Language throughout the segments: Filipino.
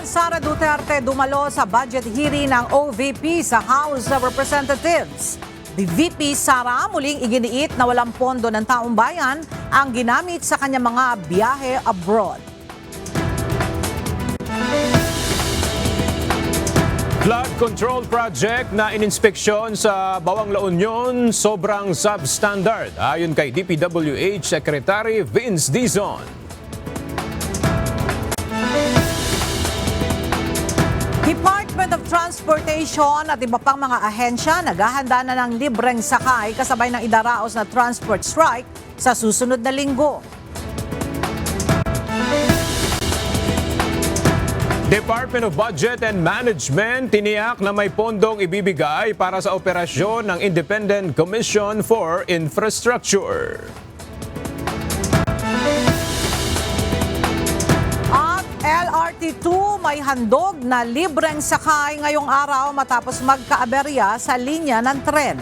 President Sara Duterte dumalo sa budget hearing ng OVP sa House of Representatives. The VP Sara muling iginiit na walang pondo ng taong bayan ang ginamit sa kanyang mga biyahe abroad. Flood control project na ininspeksyon sa Bawang La Union sobrang substandard ayon kay DPWH Secretary Vince Dizon. Department of Transportation at iba pang mga ahensya naghahanda na ng libreng sakay kasabay ng idaraos na transport strike sa susunod na linggo. Department of Budget and Management tiniyak na may pondong ibibigay para sa operasyon ng Independent Commission for Infrastructure. At LRT2 may handog na libreng sakay ngayong araw matapos magkaaberya sa linya ng tren.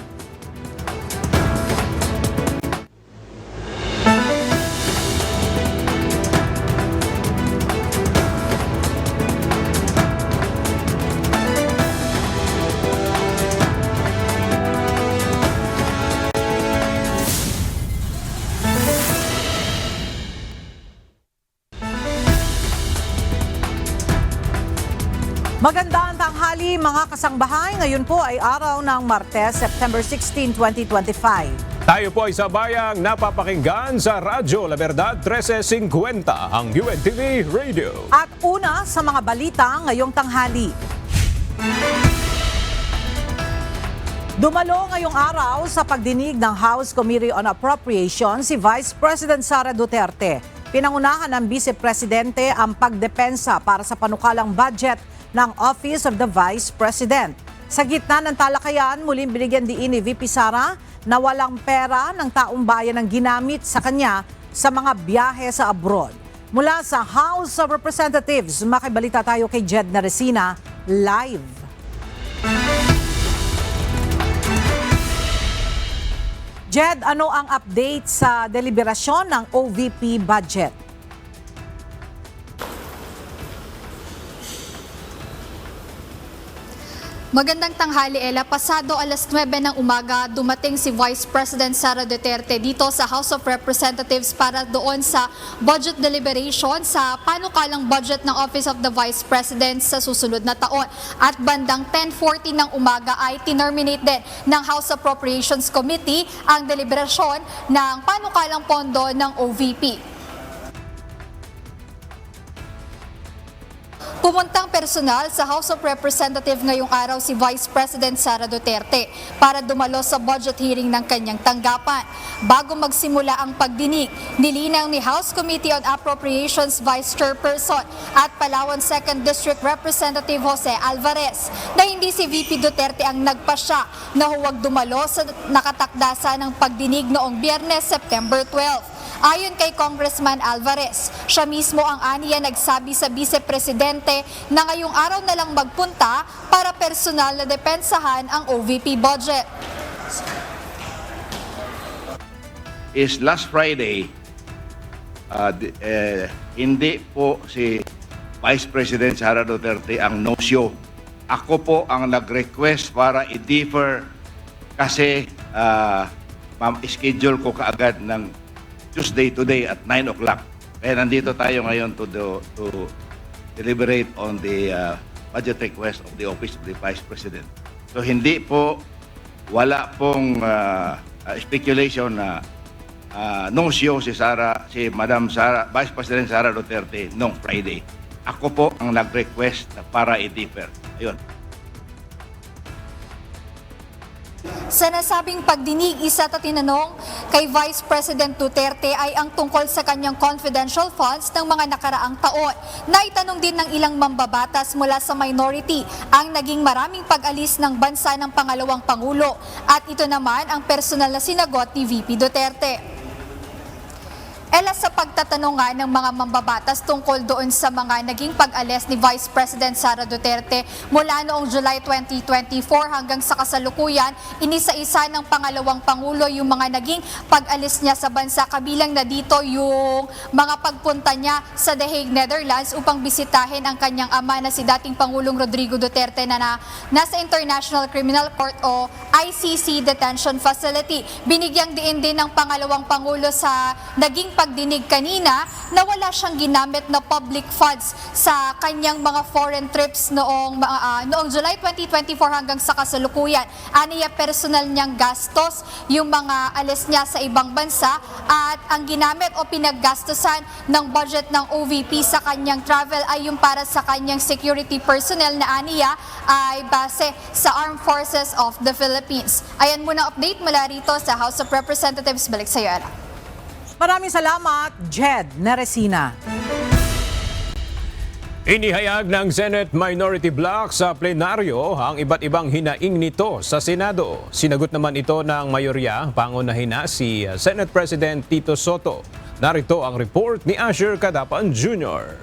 Magandang tanghali mga kasangbahay. Ngayon po ay araw ng Martes, September 16, 2025. Tayo po ay sabayang napapakinggan sa Radyo La Verdad 1350, ang UNTV Radio. At una sa mga balita ngayong tanghali. Dumalo ngayong araw sa pagdinig ng House Committee on Appropriations si Vice President Sara Duterte. Pinangunahan ng Vice Presidente ang pagdepensa para sa panukalang budget ng Office of the Vice President. Sa gitna ng talakayan, muling binigyan diin ni VP Sara na walang pera ng taong bayan ang ginamit sa kanya sa mga biyahe sa abroad. Mula sa House of Representatives, makibalita tayo kay Jed Naresina live. Jed, ano ang update sa deliberasyon ng OVP budget? Magandang tanghali, Ella. Pasado alas 9 ng umaga, dumating si Vice President Sara Duterte dito sa House of Representatives para doon sa budget deliberation sa panukalang budget ng Office of the Vice President sa susunod na taon. At bandang 10:40 ng umaga ay tinerminate din ng House Appropriations Committee ang deliberasyon ng panukalang pondo ng OVP. Pumuntang personal sa House of Representatives ngayong araw si Vice President Sara Duterte para dumalo sa budget hearing ng kanyang tanggapan. Bago magsimula ang pagdinig, nilinaw ni House Committee on Appropriations Vice Chairperson at Palawan 2nd District Representative Jose Alvarez na hindi si VP Duterte ang nagpasya na huwag dumalo sa nakatakdasa ng pagdinig noong Biyernes, September 12. Ayon kay Congressman Alvarez, siya mismo ang aniya nagsabi sa Vice Presidente na ngayong araw na lang magpunta para personal na depensahan ang OVP budget. Is last Friday, hindi po si Vice President Sara Duterte ang no-show. Ako po ang nag-request para i-defer kasi schedule ko kaagad ng Tuesday today at 9 o'clock. Kaya nandito tayo ngayon to deliberate on the budget request of the Office of the Vice President. So hindi po, wala pong speculation na no-show si Madam Sara, Vice President Sara Duterte noong Friday. Ako po ang nag-request para i-defer. Ayun. Sa nasabing pagdinig, isa ta tinanong kay Vice President Duterte ay ang tungkol sa kanyang confidential funds ng mga nakaraang taon. Naitanong din ng ilang mambabatas mula sa minority ang naging maraming pag-alis ng bansa ng pangalawang Pangulo. At ito naman ang personal na sinagot ni VP Duterte. Ela sa pagtatanong nga ng mga mambabatas tungkol doon sa mga naging pag-alis ni Vice President Sara Duterte mula noong July 2024 hanggang sa kasalukuyan, inisa-isa ng pangalawang Pangulo yung mga naging pag-alis niya sa bansa, kabilang na dito yung mga pagpunta niya sa The Hague, Netherlands upang bisitahin ang kanyang ama na si dating Pangulong Rodrigo Duterte na nasa International Criminal Court o ICC Detention Facility. Binigyang diin din ng pangalawang Pangulo sa naging pagdinig kanina na wala siyang ginamit na public funds sa kanyang mga foreign trips noong July 2024 hanggang sa kasalukuyan. Aniya personal niyang gastos yung mga alis niya sa ibang bansa at ang ginamit o pinaggastosan ng budget ng OVP sa kanyang travel ay yung para sa kanyang security personnel na aniya ay base sa Armed Forces of the Philippines. Ayan muna update mula rito sa House of Representatives. Balik sa iyo, Ella. Maraming salamat, Jed Neresina. Inihayag ng Senate Minority Bloc sa plenaryo ang iba't ibang hinaing nito sa Senado. Sinagot naman ito ng mayorya, pangunahin na si Senate President Tito Soto. Narito ang report ni Asher Cadapan Jr.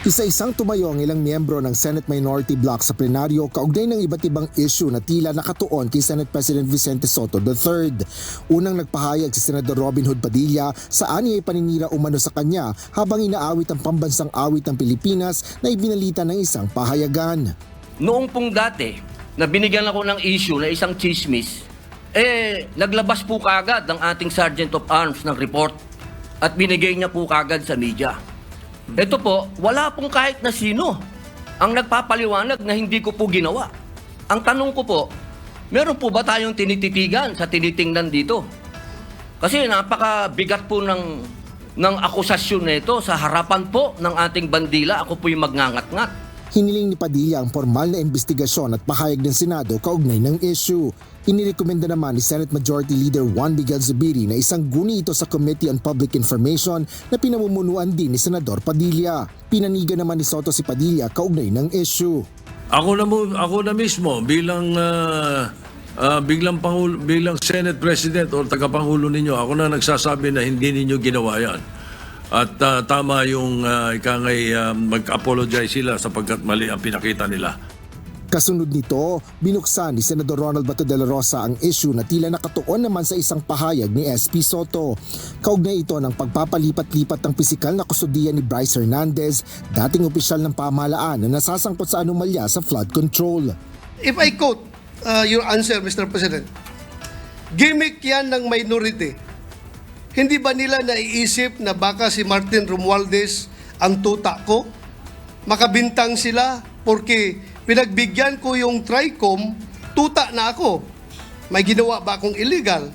Isa-isang tumayo ang ilang miyembro ng Senate Minority Bloc sa plenaryo kaugnay ng iba't ibang issue na tila nakatuon kay Senate President Vicente Soto III. Unang nagpahayag si Senador Robin Hood Padilla sa aniyay paninira umano sa kanya habang inaawit ang pambansang awit ng Pilipinas na ibinalita ng isang pahayagan. Noong pong dati, na binigyan ako ng issue na isang chismis, naglabas po kagad ng ating Sergeant of Arms ng report at binigay niya po kagad sa media. Ito po, wala pong kahit na sino ang nagpapaliwanag na hindi ko po ginawa. Ang tanong ko po, meron po ba tayong tinititigan sa tinitingnan dito? Kasi napakabigat po ng akusasyon nito sa harapan po ng ating bandila. Ako po yung magngangat-ngat. Hiniling ni Padilla ang formal na investigasyon at pahayag ng Senado kaugnay ng issue. Inirekomenda naman ni Senate Majority Leader Juan Miguel Zubiri na isang guni ito sa Committee on Public Information na pinamumunuan din ni Senador Padilla. Pinanigan naman ni Soto si Padilla kaugnay ng issue. Ako na mismo bilang bilang Senate President o tagapangulo ninyo, ako na nagsasabi na hindi ninyo ginawa yan. At tama yung mag-apologize sila sapagkat mali ang pinakita nila. Kasunod nito, binuksan ni Senador Ronald Bato de la Rosa ang issue na tila nakatuon naman sa isang pahayag ni SP Soto. Kaugnay ito ng pagpapalipat-lipat ng pisikal na kustudiya ni Bryce Hernandez, dating opisyal ng pamahalaan na nasasangkot sa anomalya sa flood control. If I quote your answer, Mr. President, gimmick yan ng minority. Hindi ba nila naiisip na baka si Martin Romualdez ang tuta ko? Makabintang sila porque pinagbigyan ko yung TRICOM, tuta na ako. May ginawa ba akong illegal?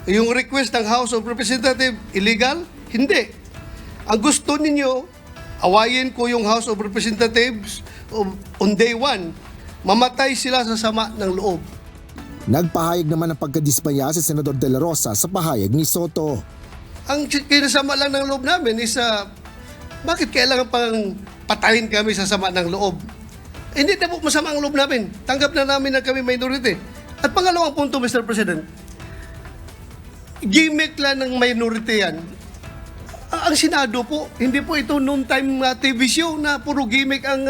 Yung request ng House of Representatives, illegal? Hindi. Ang gusto ninyo, awayin ko yung House of Representatives on day one. Mamatay sila sa sama ng loob. Nagpahayag naman ng pagkadismaya si Senador de la Rosa sa pahayag ni Soto. Ang kinasama lang ng loob namin is bakit kailangan pang patayin kami sa sama ng loob? Hindi na po masama ang loob namin. Tanggap na namin na kami minority. At pangalawang punto, Mr. President, gimmick lang ng minority yan. Ang Senado po, hindi po ito noon time TV show na puro gimmick ang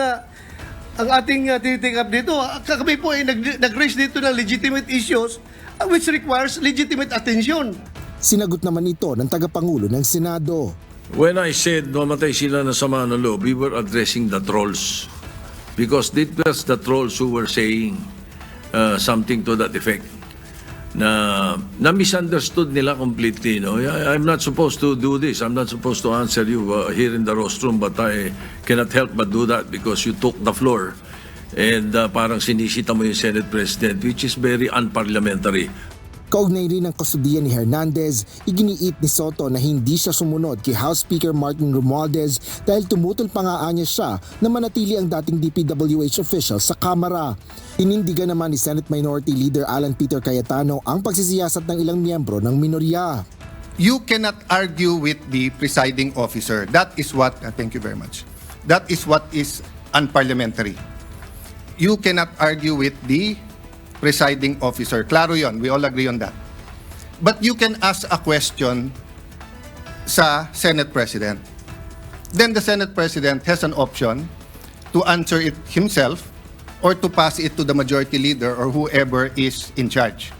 ating tinitik up dito. Kami po ay nag-raise dito ng legitimate issues which requires legitimate attention. Sinagot naman ito ng tagapangulo ng Senado. When I said mamatay sila na sama ng loob, we were addressing the trolls. Because it was the trolls who were saying something to that effect. Na misunderstood nila completely. No? I'm not supposed to do this. I'm not supposed to answer you here in the rostrum, but I cannot help but do that because you took the floor. And parang sinisita mo yung Senate President, which is very unparliamentary. Kaugnay rin ng kustudiya ni Hernandez, iginiit ni Soto na hindi siya sumunod kay House Speaker Martin Romualdez dahil tumutol pa nga niya siya na manatili ang dating DPWH official sa Kamara. Inindigan naman ni Senate Minority Leader Alan Peter Cayetano ang pagsisiyasat ng ilang miyembro ng minorya. You cannot argue with the presiding officer. That is what, thank you very much. That is what is unparliamentary. You cannot argue with the presiding officer. Klaro yon, we all agree on that. But you can ask a question sa Senate President. Then the Senate President has an option to answer it himself or to pass it to the majority leader or whoever is in charge.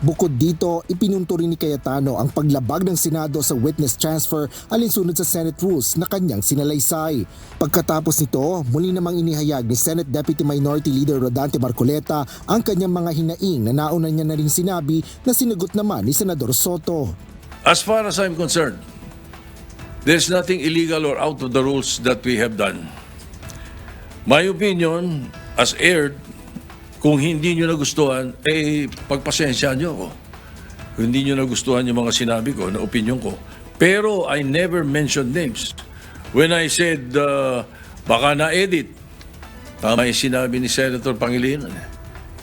Bukod dito, ipinunto rin ni Cayetano ang paglabag ng Senado sa witness transfer alinsunod sa Senate rules na kanyang sinalaysay. Pagkatapos nito, muli namang inihayag ni Senate Deputy Minority Leader Rodante Marcoleta ang kanyang mga hinaing na nauna niya na rin sinabi na sinagot naman ni Senador Soto. As far as I'm concerned, there's nothing illegal or out of the rules that we have done. My opinion, as aired, kung hindi nyo nagustuhan, pagpasensya nyo ako. Kung hindi nyo nagustuhan yung mga sinabi ko, na opinion ko. Pero I never mentioned names. When I said, baka na-edit, tama yung sinabi ni Senator Pangilinan.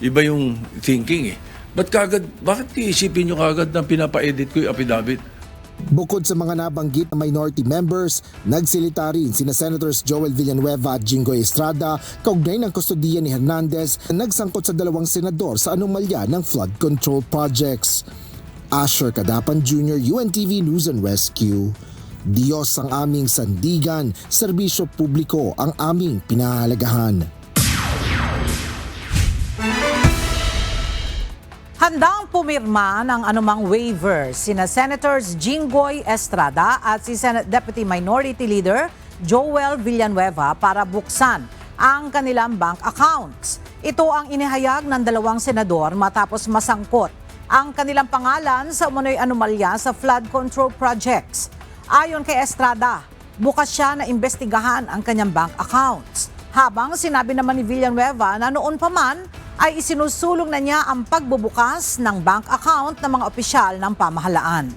Iba yung thinking eh. Bakit iisipin nyo kagad na pinapa-edit ko yung affidavit? Bukod sa mga nabanggit na minority members, nagsilita rin sina Senators Joel Villanueva at Jinggoy Estrada kaugnay ng kustodiya ni Hernandez na nagsangkot sa dalawang senador sa anomalya ng flood control projects. Asher Cadapan Jr., UNTV News and Rescue. Diyos ang aming sandigan, serbisyo publiko ang aming pinahalagahan. Handang pumirma ng anumang waiver sina Senators Jinggoy Estrada at si Senate Deputy Minority Leader Joel Villanueva para buksan ang kanilang bank accounts. Ito ang inihayag ng dalawang senador matapos masangkot ang kanilang pangalan sa umano'y anomalya sa flood control projects. Ayon kay Estrada, bukas siya na imbestigahan ang kanyang bank accounts. Habang sinabi naman ni Villanueva na noon pa man ay isinusulong na niya ang pagbubukas ng bank account ng mga opisyal ng pamahalaan.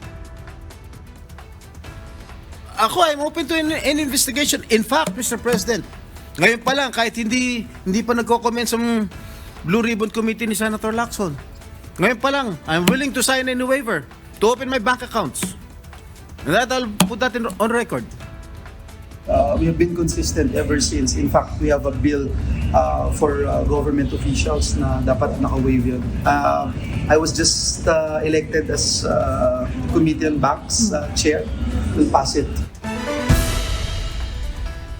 Ako, I'm open to an investigation. In fact, Mr. President, ngayon pa lang, kahit hindi pa nagko-comment sa Blue Ribbon Committee ni Senator Lacson, ngayon pa lang, I'm willing to sign any waiver to open my bank accounts. And that I'll put that on record. We have been consistent ever since. In fact, we have a bill for government officials na dapat naka-waive yun. I was just elected as Committee on Banks Chair. We'll pass it.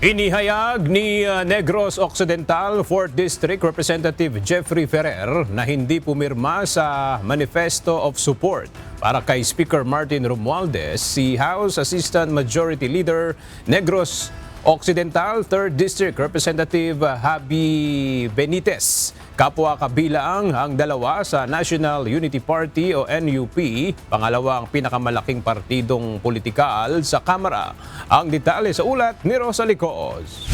Inihayag ni Negros Occidental 4th District Representative Jeffrey Ferrer na hindi pumirma sa Manifesto of Support para kay Speaker Martin Romualdez si House Assistant Majority Leader Negros Occidental 3rd District Representative Javi Benitez. Kapwa kabilang ang dalawa sa National Unity Party o NUP, pangalawang pinakamalaking partidong politikal sa Kamara. Ang detalye sa ulat ni Rosa Licoos.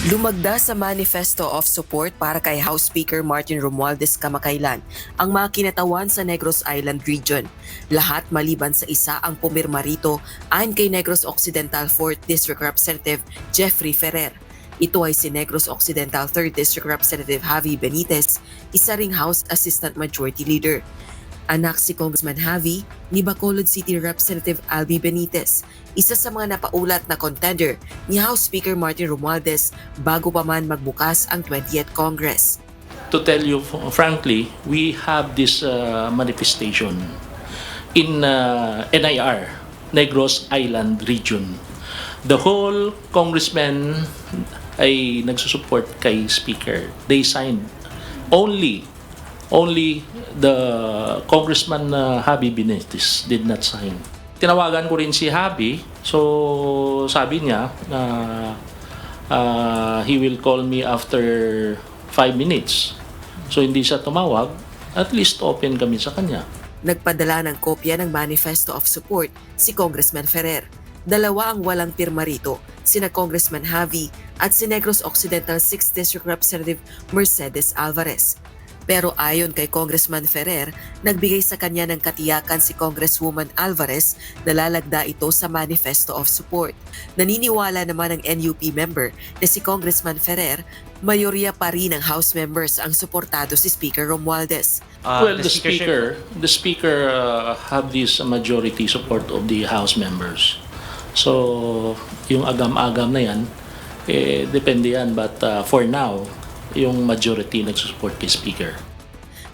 Lumagda sa Manifesto of Support para kay House Speaker Martin Romualdez kamakailan ang mga kinatawan sa Negros Island Region. Lahat maliban sa isa ang pumirma rito ayon kay Negros Occidental 4th District Representative Jeffrey Ferrer. Ito ay si Negros Occidental 3rd District Representative Javi Benitez, isa ring House Assistant Majority Leader. Anak si Congressman Javi ni Bacolod City Representative Albi Benitez, isa sa mga napaulat na contender ni House Speaker Martin Romualdez bago pa man magbukas ang 20th Congress. To tell you frankly, we have this manifestation in NIR, Negros Island Region. The whole congressman ay nagsusupport kay Speaker. They signed. Only the Congressman Javi Benitez did not sign. Tinawagan ko rin si Javi, so sabi niya na he will call me after 5 minutes. So hindi siya tumawag, at least open kami sa kanya. Nagpadala ng kopya ng Manifesto of Support si Congressman Ferrer. Dalawa ang walang pirma rito, sina Congressman Javi at si Negros Occidental 6th District Representative Mercedes Alvarez. Pero ayon kay Congressman Ferrer, nagbigay sa kanya ng katiyakan si Congresswoman Alvarez na lalagda ito sa Manifesto of Support. Naniniwala naman ang NUP member na si Congressman Ferrer, mayorya pa rin ng House members ang suportado si Speaker Romualdez. Well, the speaker have this majority support of the House members. So, yung agam-agam na yan, depende yan. But for now, yung majority nagsusupport kay Speaker.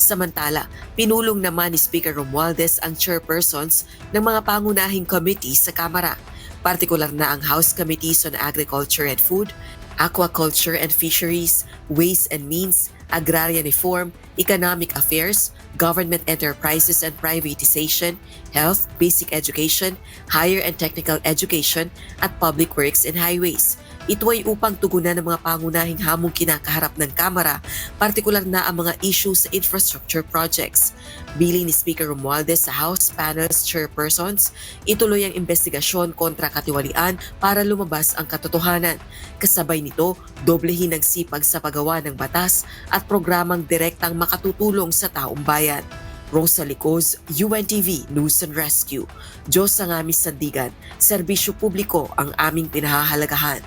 Samantala, pinulong naman ni Speaker Romualdez ang chairpersons ng mga pangunahing committee sa Kamara, partikular na ang House Committees on Agriculture and Food, Aquaculture and Fisheries, Ways and Means, Agrarian Reform, Economic Affairs, Government Enterprises and Privatization, Health, Basic Education, Higher and Technical Education, at Public Works and Highways. Ito ay upang tugunan ng mga pangunahing hamong kinakaharap ng Kamara, partikular na ang mga issues sa infrastructure projects. Biling ni Speaker Romualdez sa House Panel's chairpersons, ituloy ang investigasyon kontra katiwalian para lumabas ang katotohanan. Kasabay nito, doblehin ang sipag sa paggawa ng batas at programang direktang makatutulong sa taong bayan. Rosa Licoz, UNTV News and Rescue. Diyos ang aming sandigan, serbisyo publiko ang aming pinahahalagahan.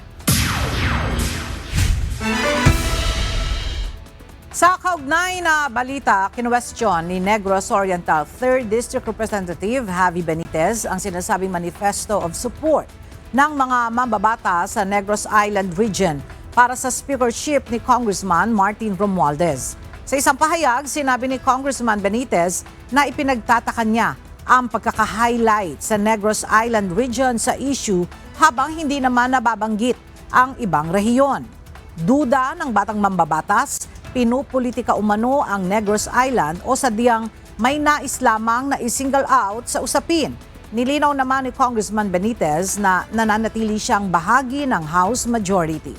Sa kaugnay na balita, kinwestiyon ni Negros Oriental 3rd District Representative Javi Benitez ang sinasabing manifesto of support ng mga mambabata sa Negros Island region para sa speakership ni Congressman Martin Romualdez. Sa isang pahayag, sinabi ni Congressman Benitez na ipinagtataka niya ang pagkaka-highlight sa Negros Island region sa issue habang hindi naman nababanggit ang ibang rehiyon. Duda ng batang mambabatas, pinupolitika umano ang Negros Island o sadyang may nais lamang na i-single out sa usapin. Nilinaw naman ni Congressman Benitez na nananatili siyang bahagi ng House Majority.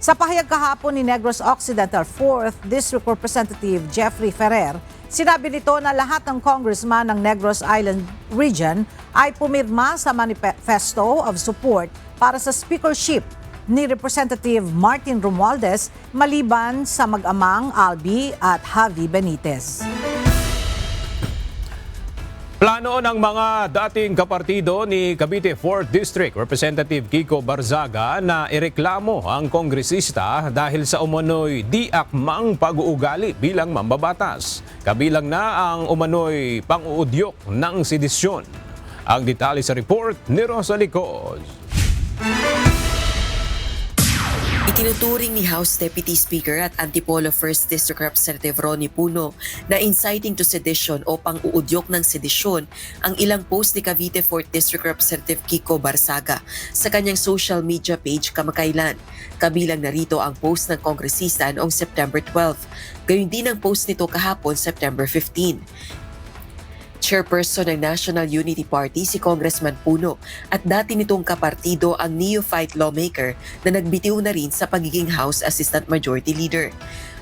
Sa pahayag kahapon ni Negros Occidental 4th District Representative Jeffrey Ferrer, sinabi nito na lahat ng congressman ng Negros Island region ay pumirma sa manifesto of support para sa speakership ni Representative Martin Romualdez maliban sa mag-amang Albi at Javi Benitez. Plano ng mga dating kapartido ni Cavite 4th District Representative Kiko Barzaga na ireklamo ang kongresista dahil sa umano'y di akmang pag-uugali bilang mambabatas. Kabilang na ang umano'y pang-uudyok ng sedisyon. Ang detalye sa report ni Rosa Licoz. Itinuturing ni House Deputy Speaker at Antipolo 1st District Representative Ronnie Puno na inciting to sedition o pang-uudyok ng sedisyon ang ilang post ni Cavite 4th District Representative Kiko Barzaga sa kanyang social media page kamakailan. Kabilang narito ang post ng kongresista noong September 12. Gayun din ang post nito kahapon September 15. Chairperson ng National Unity Party si Congressman Puno at dati nitong kapartido ang neophyte lawmaker na nagbitiw na rin sa pagiging House Assistant Majority Leader.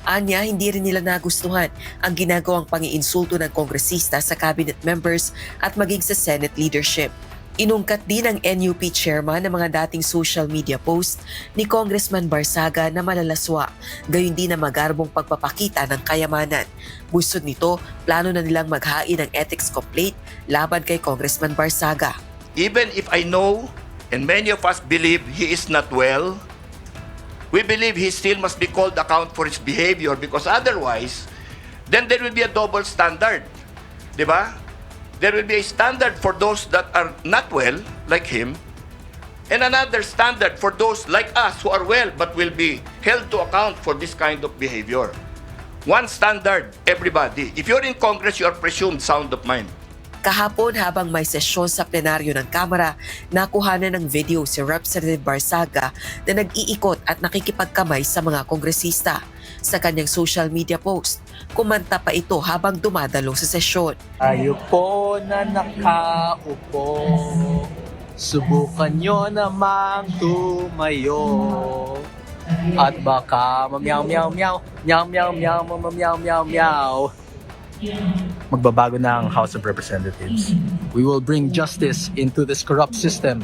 Anya, hindi rin nila nagustuhan ang ginagawang pangiinsulto ng kongresista sa cabinet members at maging sa Senate leadership. Inungkat din ng NUP chairman ng mga dating social media post ni Congressman Barzaga na malalaswa, gayon din na magarbong pagpapakita ng kayamanan. Busod nito, plano na nilang maghain ng ethics complaint laban kay Congressman Barzaga. Even if I know and many of us believe he is not well, we believe he still must be called account for his behavior because otherwise, then there will be a double standard. Diba? There will be a standard for those that are not well, like him, and another standard for those like us who are well but will be held to account for this kind of behavior. One standard, everybody. If you're in Congress, you are presumed sound of mind. Kahapon habang may sesyon sa plenaryo ng Kamara, nakuhanan ng video si Representative Barzaga na nag-iikot at nakikipagkamay sa mga kongresista. Sa kanyang social media post, kumanta pa ito habang dumadalo sa sesyon. Tayo po na nakaupo, subukan nyo namang tumayo. At baka mamyaw meow meow, meow meow meow meow meow meow. Magbabago na ang House of Representatives. We will bring justice into this corrupt system.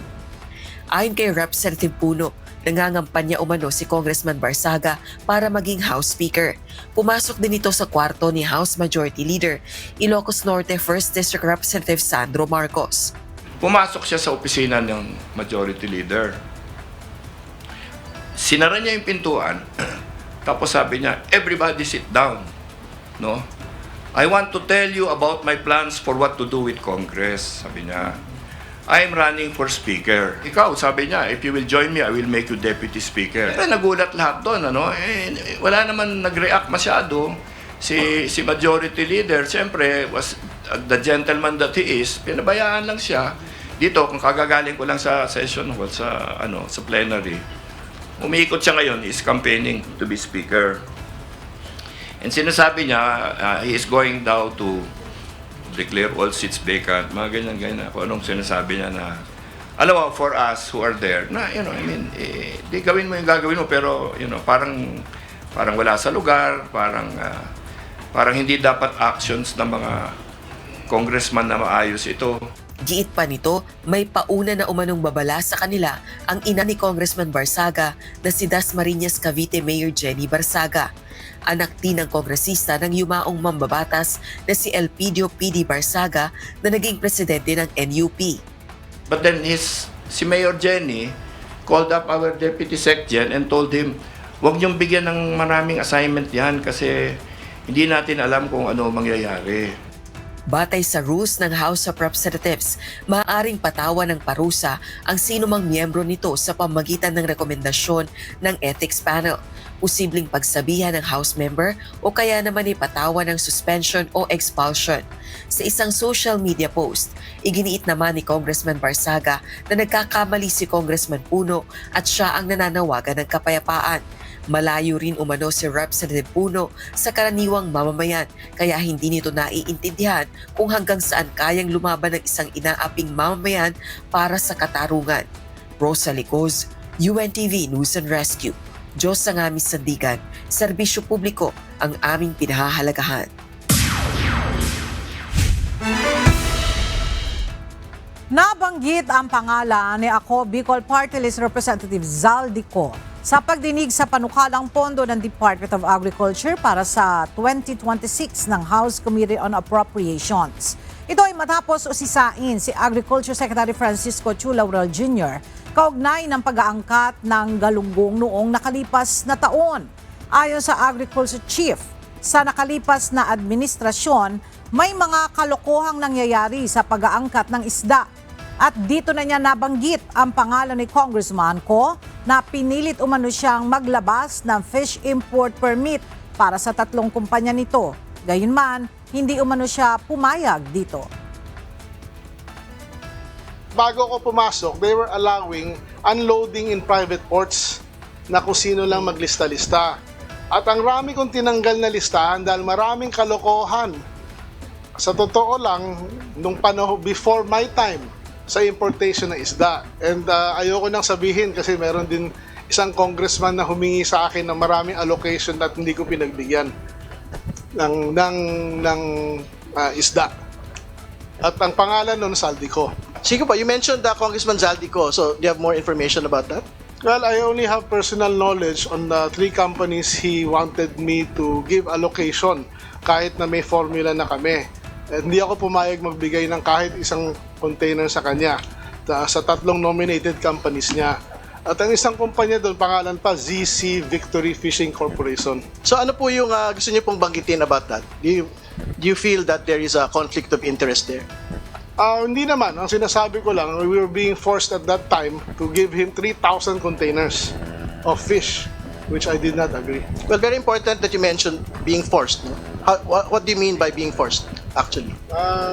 Ayon kay Representative Puno, nangangampanya umano si Congressman Barzaga para maging House Speaker. Pumasok din ito sa kwarto ni House Majority Leader, Ilocos Norte 1st District Representative Sandro Marcos. Pumasok siya sa opisina ng Majority Leader. Sinara niya yung pintuan, tapos sabi niya, everybody sit down. No? I want to tell you about my plans for what to do with Congress, sabi niya. I'm running for Speaker. Ikaw, sabi niya, if you will join me, I will make you Deputy Speaker. Pero nagulat lahat doon, ano? Wala naman nag-react masyado. si Majority Leader, siyempre, was the gentleman that he is, pinabayaan lang siya. Dito, kung kagagaling ko lang sa session hall, sa plenary, umiikot siya ngayon, he is campaigning to be speaker. And sinasabi niya, he is going down to declare all seats vacant, mga ganyan-ganyan. Kung anong sinasabi niya na, alam mo, for us who are there, na, di gawin mo yung gagawin mo, pero, parang wala sa lugar, parang hindi dapat actions ng mga congressman na maayos ito. Giit pa nito, may pauna na umanong babala sa kanila ang ina ni Congressman Barsaga na si Dasmariñas Cavite Mayor Jenny Barsaga. Anak din ng kongresista ng yumaong mambabatas na si Elpidio P.D. Barsaga na naging presidente ng NUP. But then si Mayor Jenny called up our Deputy Secgen and told him, huwag niyong bigyan ng maraming assignment yan kasi hindi natin alam kung ano mangyayari. Batay sa rules ng House of Representatives, maaaring patawan ng parusa ang sinumang miyembro nito sa pamagitan ng rekomendasyon ng Ethics Panel. Posibleng pagsabihan ng House member o kaya naman ipatawan ng suspension o expulsion. Sa isang social media post, iginiit naman ni Congressman Barsaga na nagkakamali si Congressman Puno at siya ang nananawagan ng kapayapaan. Malayo rin umano si Representative Puno sa karaniwang mamamayan kaya hindi nito naiintindihan kung hanggang saan kayang lumaban ng isang inaaping mamamayan para sa katarungan. Rosa Licoz, UNTV News and Rescue. Diyos ang aming sandigan, serbisyo publiko ang aming pinahahalagahan. Nabanggit ang pangalan ni Ako Bicol Party List Representative Zaldico sa pagdinig sa panukalang pondo ng Department of Agriculture para sa 2026 ng House Committee on Appropriations. Ito ay matapos usisain si Agriculture Secretary Francisco Chu Laurel Jr. kaugnay ng pag-aangkat ng galunggong noong nakalipas na taon. Ayon sa Agriculture Chief, sa nakalipas na administrasyon, may mga kalokohang nangyayari sa pag-aangkat ng isda. At dito na niya nabanggit ang pangalan ni Congressman Ko na pinilit umano siyang maglabas ng fish import permit para sa 3 kumpanya nito. Gayunman, hindi umano siya pumayag dito. Bago ko pumasok, they were allowing unloading in private ports na kung sino lang maglista-lista. At ang rami kong tinanggal na listahan dahil maraming kalokohan. Sa totoo lang, nung panahon before my time, sa importation ng isda. And ayoko nang sabihin kasi meron din isang congressman na humingi sa akin ng maraming allocation at hindi ko pinagbigyan ng isda. At ang pangalan nun, Zaldico. Sige po, you mentioned Congressman Zaldico, so do you have more information about that? Well, I only have personal knowledge on the 3 companies he wanted me to give allocation kahit na may formula na kami. At hindi ako pumayag magbigay ng kahit isang container sa kanya sa 3 nominated companies niya. At ang isang kumpanya doon, pangalan pa, ZC Victory Fishing Corporation. So ano po yung gusto niyo pong banggitin about that? Do you feel that there is a conflict of interest there? Hindi naman. Ang sinasabi ko lang, we were being forced at that time to give him 3,000 containers of fish, which I did not agree. Well, very important that you mentioned being forced. No? What do you mean by being forced, actually?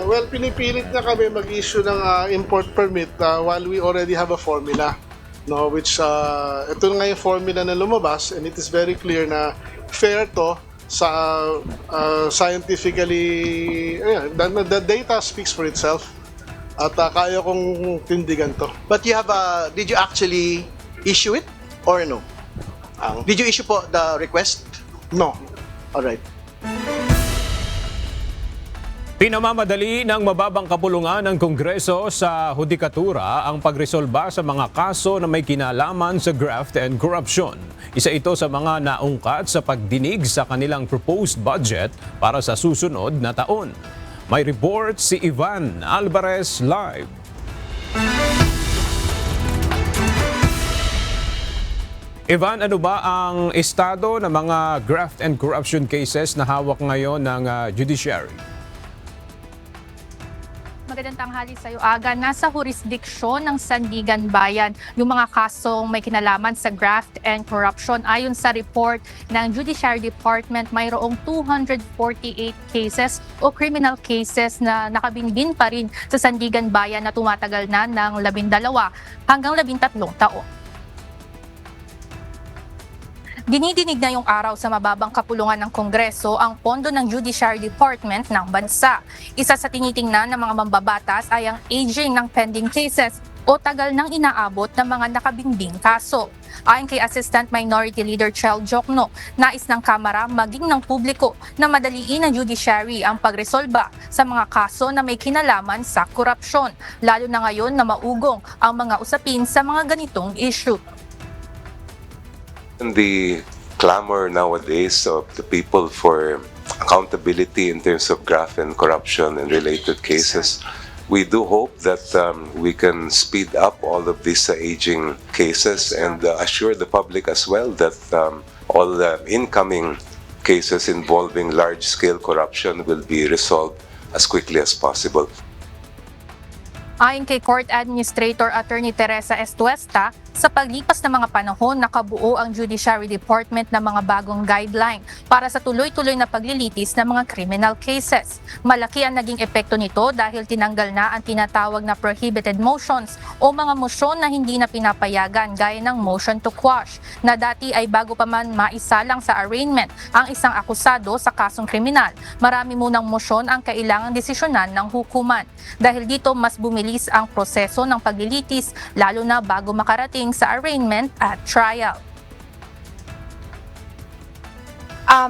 Well, pinipilit na kami mag-issue ng import permit while we already have a formula. No, which ito nga yung formula na lumabas and it is very clear na fair to sa scientifically, the data speaks for itself at kaya kong tindigan to. But you have did you actually issue it or no? Did you issue po the request? No. All right. Pinamamadali ng mababang kapulungan ng Kongreso sa hudikatura ang pagresolba sa mga kaso na may kinalaman sa graft and corruption. Isa ito sa mga naungkat sa pagdinig sa kanilang proposed budget para sa susunod na taon. May report si Ivan Alvarez live. Ivan, ano ba ang estado ng mga graft and corruption cases na hawak ngayon ng judiciary? Magandang tanghali sa iyo, Aga. Nasa jurisdiksyon ng Sandigan Bayan yung mga kasong may kinalaman sa graft and corruption. Ayon sa report ng Judiciary Department, mayroong 248 cases o criminal cases na nakabinbin pa rin sa Sandigan Bayan na tumatagal na ng 12 hanggang 13 taon. Dinidinig na yung araw sa mababang kapulungan ng Kongreso ang pondo ng Judiciary Department ng bansa. Isa sa tinitingnan ng mga mambabatas ay ang aging ng pending cases o tagal nang inaabot ng mga nakabinbing kaso. Ayon kay Assistant Minority Leader Chel Jokno, nais ng Kamara maging ng publiko na madaliin ng judiciary ang pagresolba sa mga kaso na may kinalaman sa korupsyon, lalo na ngayon na maugong ang mga usapin sa mga ganitong issue. The clamor nowadays of the people for accountability in terms of graft and corruption and related cases, we do hope that we can speed up all of these aging cases and assure the public as well that all the incoming cases involving large-scale corruption will be resolved as quickly as possible. Ayon kay Court Administrator Attorney Teresa Estuesta, sa paglipas ng mga panahon, nakabuo ang Judiciary Department ng mga bagong guideline para sa tuloy-tuloy na paglilitis ng mga criminal cases. Malaki ang naging epekto nito dahil tinanggal na ang tinatawag na prohibited motions o mga mosyon na hindi na pinapayagan gaya ng motion to quash, na dati ay bago pa man maisalang sa arraignment ang isang akusado sa kasong kriminal. Marami munang mosyon ang kailangang desisyonan ng hukuman. Dahil dito, mas bumilis ang proseso ng paglilitis lalo na bago makarating sa arraignment at trial.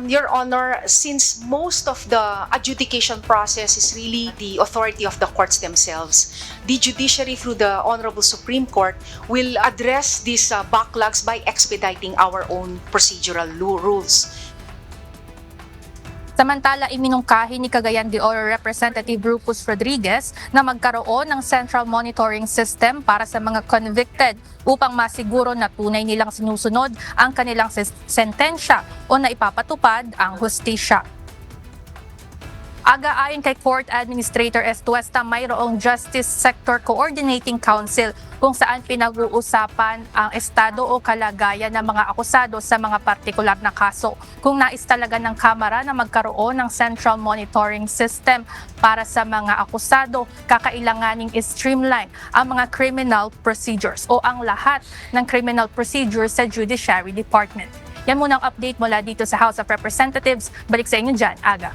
Your Honor, since most of the adjudication process is really the authority of the courts themselves, the judiciary through the Honorable Supreme Court will address these backlogs by expediting our own procedural rules. Samantala, iminungkahi ni Cagayan de Oro Representative Rufus Rodriguez na magkaroon ng central monitoring system para sa mga convicted upang masiguro na tunay nilang sinusunod ang kanilang sentensya o na ipapatupad ang hustisya. Aga, ayon kay Court Administrator Estuesta, mayroong Justice Sector Coordinating Council kung saan pinag-uusapan ang estado o kalagayan ng mga akusado sa mga partikular na kaso. Kung nais talaga ng Kamara na magkaroon ng Central Monitoring System para sa mga akusado, kakailanganing streamline ang mga criminal procedures o ang lahat ng criminal procedures sa Judiciary Department. Yan muna ang update mula dito sa House of Representatives. Balik sa inyo dyan, Aga.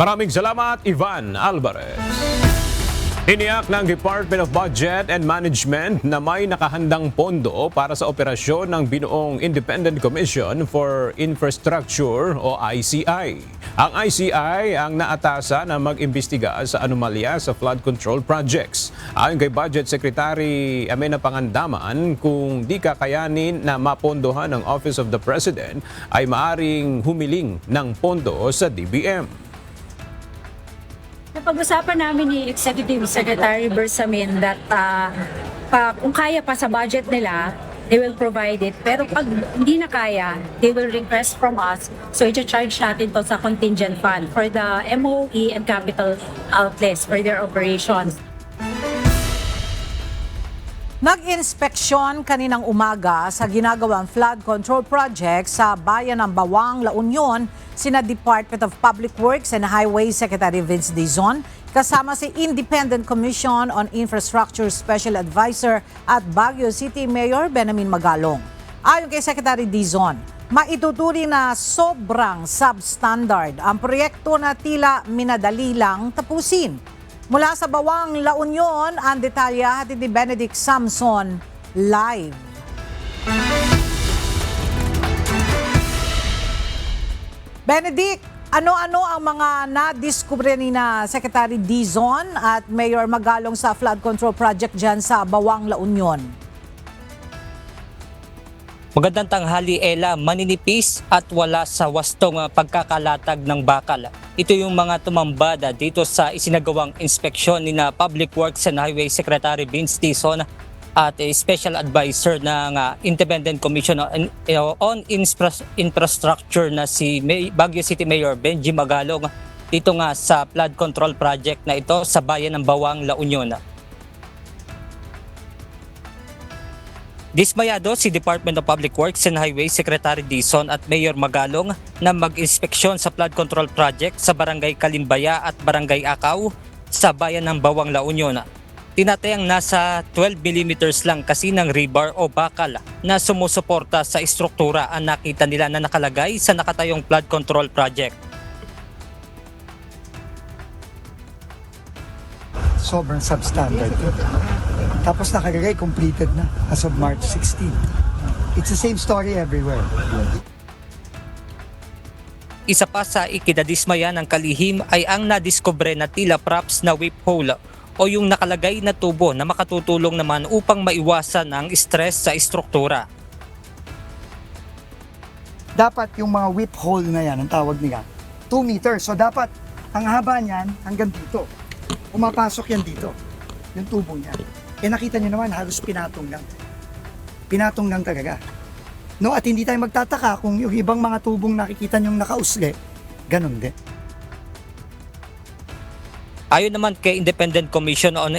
Maraming salamat, Ivan Alvarez. Tiniyak ng Department of Budget and Management na may nakahandang pondo para sa operasyon ng binuong Independent Commission for Infrastructure o ICI. Ang ICI ang naatasa na mag-imbestiga sa anomalya sa flood control projects. Ayon kay Budget Secretary Amena Pangandaman, kung di kakayanin na mapondohan ng Office of the President, ay maaring humiling ng pondo sa DBM. Napag-usapan namin ni Executive Secretary Bersamin that kung kaya pa sa budget nila, they will provide it. Pero pag hindi na kaya, they will request from us. So i-charge natin to sa contingent fund for the MOE and capital outlets for their operations. Nag-inspeksyon kaninang umaga sa ginagawang flood control project sa bayan ng Bawang, La Union, sina Department of Public Works and Highways Secretary Vince Dizon, kasama si Independent Commission on Infrastructure Special Advisor at Baguio City Mayor Benjamin Magalong. Ayon kay Secretary Dizon, maituturing na sobrang substandard ang proyekto na tila minadali lang tapusin. Mula sa Bawang, La Union, ang detalya hatid ni Benedict Samson live. Benedict, ano-ano ang mga nadiskubre ni na Secretary Dizon at Mayor Magalong sa flood control project dyan sa Bawang, La Union? Magandang tanghali, Ella. Maninipis at wala sa wastong pagkakalatag ng bakal. Ito yung mga tumambada dito sa isinagawang inspeksyon ni na Public Works and Highway Secretary Vince Dizon at Special Advisor ng Independent Commission on Infrastructure na si Baguio City Mayor Benji Magalong. dito nga sa flood control project na ito sa bayan ng Bawang, La Union. Dismayado si Department of Public Works and Highways Secretary Dizon at Mayor Magalong na mag-inspeksyon sa flood control project sa Barangay Kalimbaya at Barangay Akaw sa bayan ng Bawang, La Union. Tinatayang nasa 12 mm lang kasi ng rebar o bakal na sumusuporta sa istruktura ang nakita nila na nakalagay sa nakatayong flood control project. Sobrang substandard. Tapos nakalagay completed na as of March 16. It's the same story everywhere. Isa pa sa ikidadismaya ng kalihim ay ang nadiskubre na tila props na whip hole o yung nakalagay na tubo na makatutulong naman upang maiwasan ang stress sa istruktura. Dapat yung mga whip hole na yan, ang tawag nila, 2 meters. So dapat ang haba niyan hanggang dito. Pumapasok yan dito, yung tubo niya. Eh nakita niyo naman, halos pinatong lang. Pinatong lang talaga. No, at hindi tayo magtataka kung yung ibang mga tubong nakikita niyong nakausli, ganun din. Ayon naman kay Independent Commission on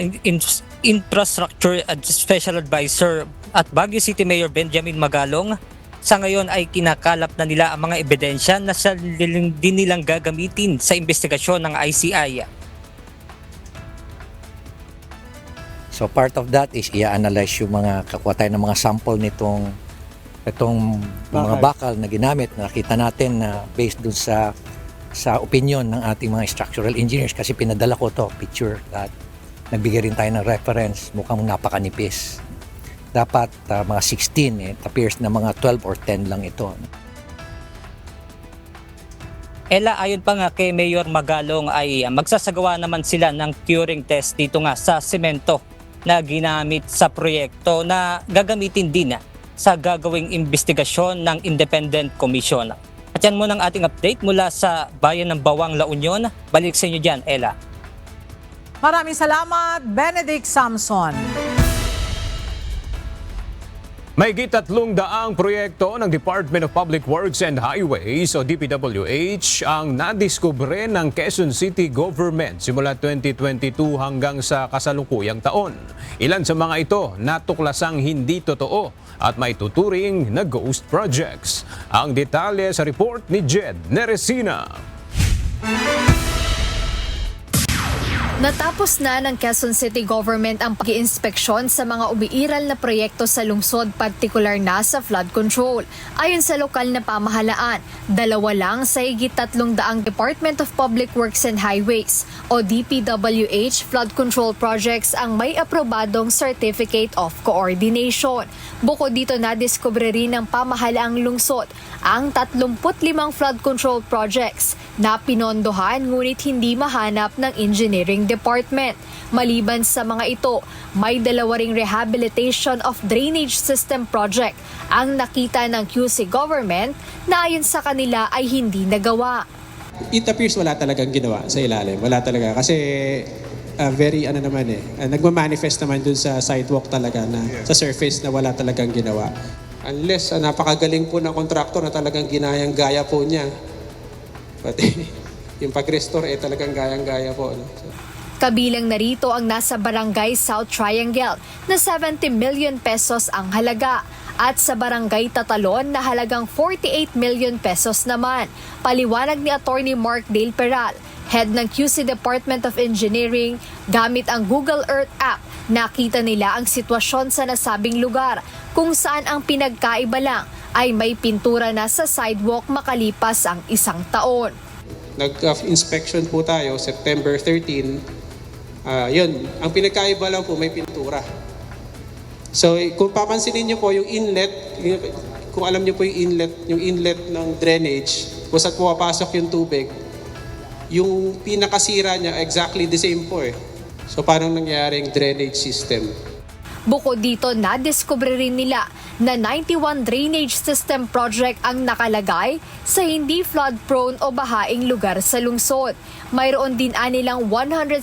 Infrastructure at Special Advisor at Baguio City Mayor Benjamin Magalong, sa ngayon ay kinakalap na nila ang mga ebidensya na din nilang gagamitin sa investigasyon ng ICI. So part of that is i-analyze yung mga kakuha tayo ng mga sample itong mga bakal na ginamit. Nakita natin na based dun sa opinion ng ating mga structural engineers kasi pinadala ko to picture at nagbigay rin tayo ng reference, mukhang napakanipis. Dapat mga 16, it appears na mga 12 or 10 lang ito. Ella, ayon pa nga kay Mayor Magalong ay magsasagawa naman sila ng curing test dito nga sa semento na ginamit sa proyekto na gagamitin din sa gagawing investigasyon ng Independent Commission. At yan muna ang ating update mula sa bayan ng Bawang, La Union. Balik sa inyo dyan, Ella. Maraming salamat, Benedict Samson. Mahigit 300 proyekto ng Department of Public Works and Highways o DPWH ang nadiskubre ng Quezon City Government simula 2022 hanggang sa kasalukuyang taon. Ilan sa mga ito natuklasang hindi totoo at may tuturing na ghost projects. Ang detalye sa report ni Jed Neresina. Natapos na ng Quezon City Government ang pag-iinspeksyon sa mga umiiral na proyekto sa lungsod, partikular na sa flood control. Ayon sa lokal na pamahalaan, 2 lang sa higit 300 Department of Public Works and Highways o DPWH flood control projects ang may aprobadong Certificate of Coordination. Bukod dito, nadiskubre rin ng pamahalaang lungsod ang 35 flood control projects na pinondohan ngunit hindi mahanap ng engineering department. Maliban sa mga ito, may 2 ring rehabilitation of drainage system project ang nakita ng QC government na ayon sa kanila ay hindi nagawa. It appears wala talagang ginawa sa ilalim. Wala talaga kasi very nagma-manifest naman dun sa sidewalk talaga na sa surface na wala talagang ginawa. Unless napakagaling po ng kontraktor na talagang ginayang-gaya po niya. Pati yung pag-restore talagang gayang-gaya po. Kabilang narito ang nasa Barangay South Triangle na 70 million pesos ang halaga at sa Barangay Tatalon na halagang 48 million pesos naman. Paliwanag ni Attorney Mark Dale Peral, head ng QC Department of Engineering, gamit ang Google Earth app, nakita nila ang sitwasyon sa nasabing lugar kung saan ang pinagkaiba lang ay may pintura na sa sidewalk makalipas ang 1 taon. Nag-inspection po tayo September 13. Yun, ang pinagkaiba lang po may pintura. So kung papansinin niyo po yung inlet, kung alam niyo po yung inlet ng drainage, kung saan pumapasok yung tubig, yung pinakasira niya exactly the same po So parang nangyaring drainage system. Bukod dito, nadiskubre rin nila na 91 drainage system project ang nakalagay sa hindi flood-prone o bahaing lugar sa lungsod. Mayroon din anilang 170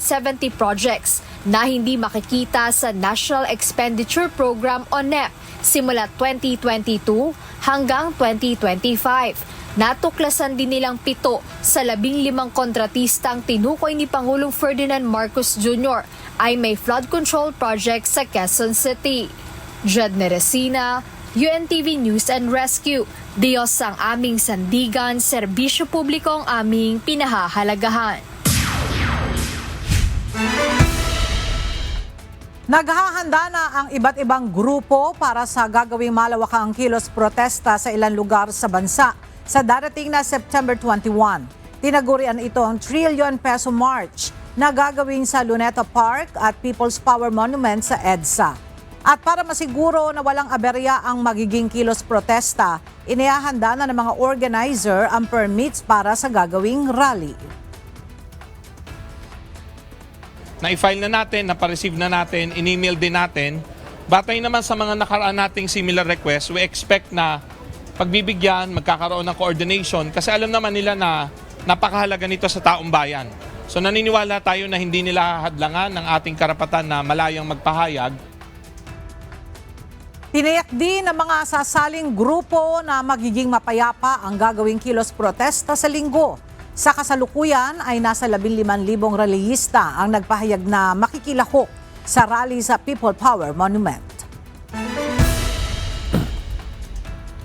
projects na hindi makikita sa National Expenditure Program o NEP simula 2022 hanggang 2025. Natuklasan din nilang 7 sa 15 kontratistang tinukoy ni Pangulong Ferdinand Marcos Jr. ay may flood control project sa Quezon City. Jed Neresina, UNTV News and Rescue. Diyos ang aming sandigan, serbisyo publiko ang aming pinahahalagahan. Naghahanda na ang iba't ibang grupo para sa gagawing malawakang kilos protesta sa ilang lugar sa bansa sa darating na September 21. Tinagurian ito ang trillion peso march na gagawin sa Luneta Park at People's Power Monument sa EDSA. At para masiguro na walang aberya ang magiging kilos protesta, inihahanda na ng mga organizer ang permits para sa gagawing rally. Na-file na natin, na-receive na natin, in-email din natin. Batay naman sa mga nakaraan nating similar request, we expect na pagbibigyan, magkakaroon ng coordination kasi alam naman nila na napakahalaga nito sa taong bayan. So naniniwala tayo na hindi nila hadlangan ng ating karapatan na malayang magpahayag. Tiniyak din ng mga sasaling grupo na magiging mapayapa ang gagawing kilos protesta sa linggo. Sa kasalukuyan ay nasa 15,000 rallyista ang nagpahayag na makikilahok sa rally sa People Power Monument.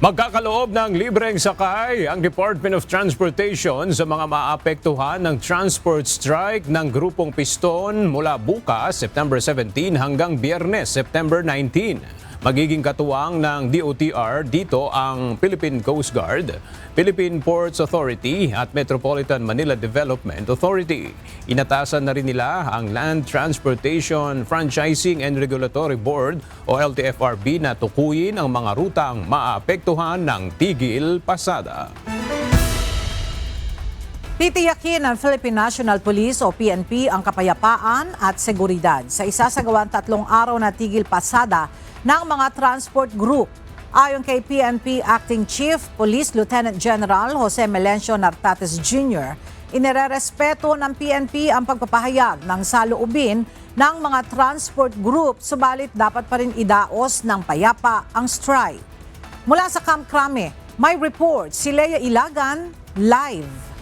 Magkakaloob ng libreng sakay ang Department of Transportation sa mga maapektuhan ng transport strike ng Grupong Piston mula bukas, September 17 hanggang Biyernes, September 19. Magiging katuwang ng DOTR dito ang Philippine Coast Guard, Philippine Ports Authority at Metropolitan Manila Development Authority. Inatasan na rin nila ang Land Transportation Franchising and Regulatory Board o LTFRB na tukuyin ang mga rutang maapektuhan ng tigil pasada. Titiyakin ng Philippine National Police o PNP ang kapayapaan at seguridad sa isasagawang 3 araw na tigil pasada ng mga transport group. Ayon kay PNP Acting Chief Police Lieutenant General Jose Melencio Nartates Jr., inirerespeto ng PNP ang pagpapahayag ng saloobin ng mga transport group, subalit dapat pa rin idaos ng payapa ang strike. Mula sa Camp Crame, may report si Leia Ilagan live.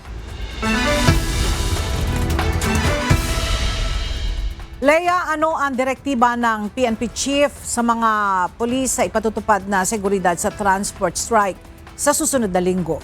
Leia, ano ang direktiba ng PNP Chief sa mga pulis sa ipatutupad na seguridad sa transport strike sa susunod na linggo?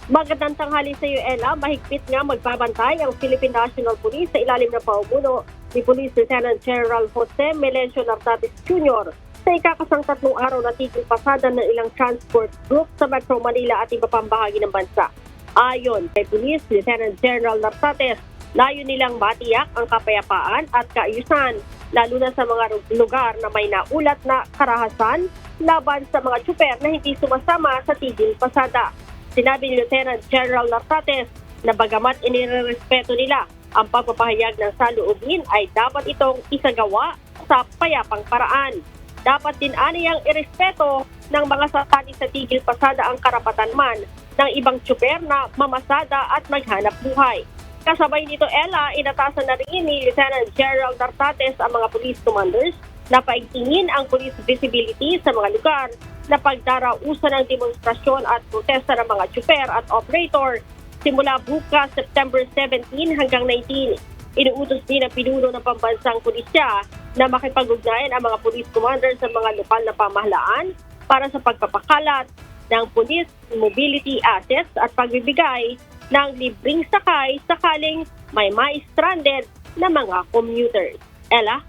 Magandang tanghali sa iyo, Ella. Mahigpit nga magbabantay ang Philippine National Police sa ilalim ng paumuno ni Police Lieutenant General Jose Melencio Nartates Jr. sa ikakasang 3 araw na tigil pasada ng ilang transport group sa Metro Manila at iba pang bahagi ng bansa. Ayon kay Police Lieutenant General Nartates, layo nilang matiyak ang kapayapaan at kaayusan, lalo na sa mga lugar na may naulat na karahasan laban sa mga tsuper na hindi sumasama sa tigil pasada. Sinabi ni Lieutenant General Nartates na bagamat inirerespeto nila ang pagpapahayag ng saloobin ay dapat itong isagawa sa payapang paraan. Dapat din aniyang irespeto ng mga sasali sa tigil pasada ang karapatan man ng ibang tsuper na mamasada at maghanap buhay. Kasabay nito, Ella, inatasan na rin ni Lieutenant General Nartates ang mga police commanders na paigtingin ang police visibility sa mga lugar na pagdarausan ng demonstrasyon at protesta ng mga tsuper at operator simula bukas September 17 hanggang 19. Inuutos din ang pinuno ng pambansang pulisya na makipag-ugnayan ang mga police commanders sa mga lokal na pamahalaan para sa pagpapakalat ng police mobility assets at pagbibigay ng libreng sakay sakaling may ma-stranded na mga commuters. Ella?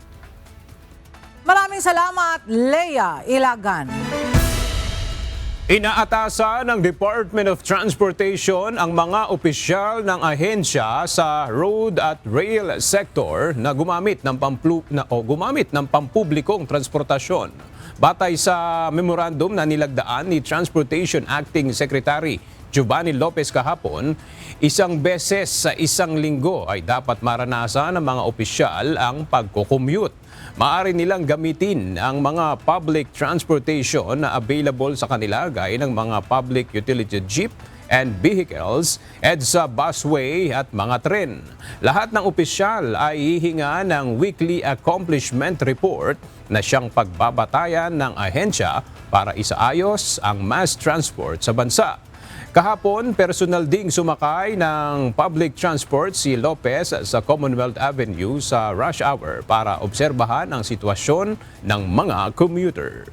Maraming salamat, Leia Ilagan. Inaatasan ng Department of Transportation ang mga opisyal ng ahensya sa road at rail sector na gumamit ng pampublikong transportasyon. Batay sa memorandum na nilagdaan ni Transportation Acting Secretary Giovanni Lopez kahapon, 1 beses sa 1 linggo ay dapat maranasan ng mga opisyal ang pagko-commute. Maaari nilang gamitin ang mga public transportation na available sa kanila gaya ng mga public utility jeep and vehicles, EDSA busway at mga tren. Lahat ng opisyal ay hihinga ng weekly accomplishment report na siyang pagbabatayan ng ahensya para isaayos ang mass transport sa bansa. Kahapon, personal ding sumakay ng public transport si Lopez sa Commonwealth Avenue sa rush hour para obserbahan ang sitwasyon ng mga commuter.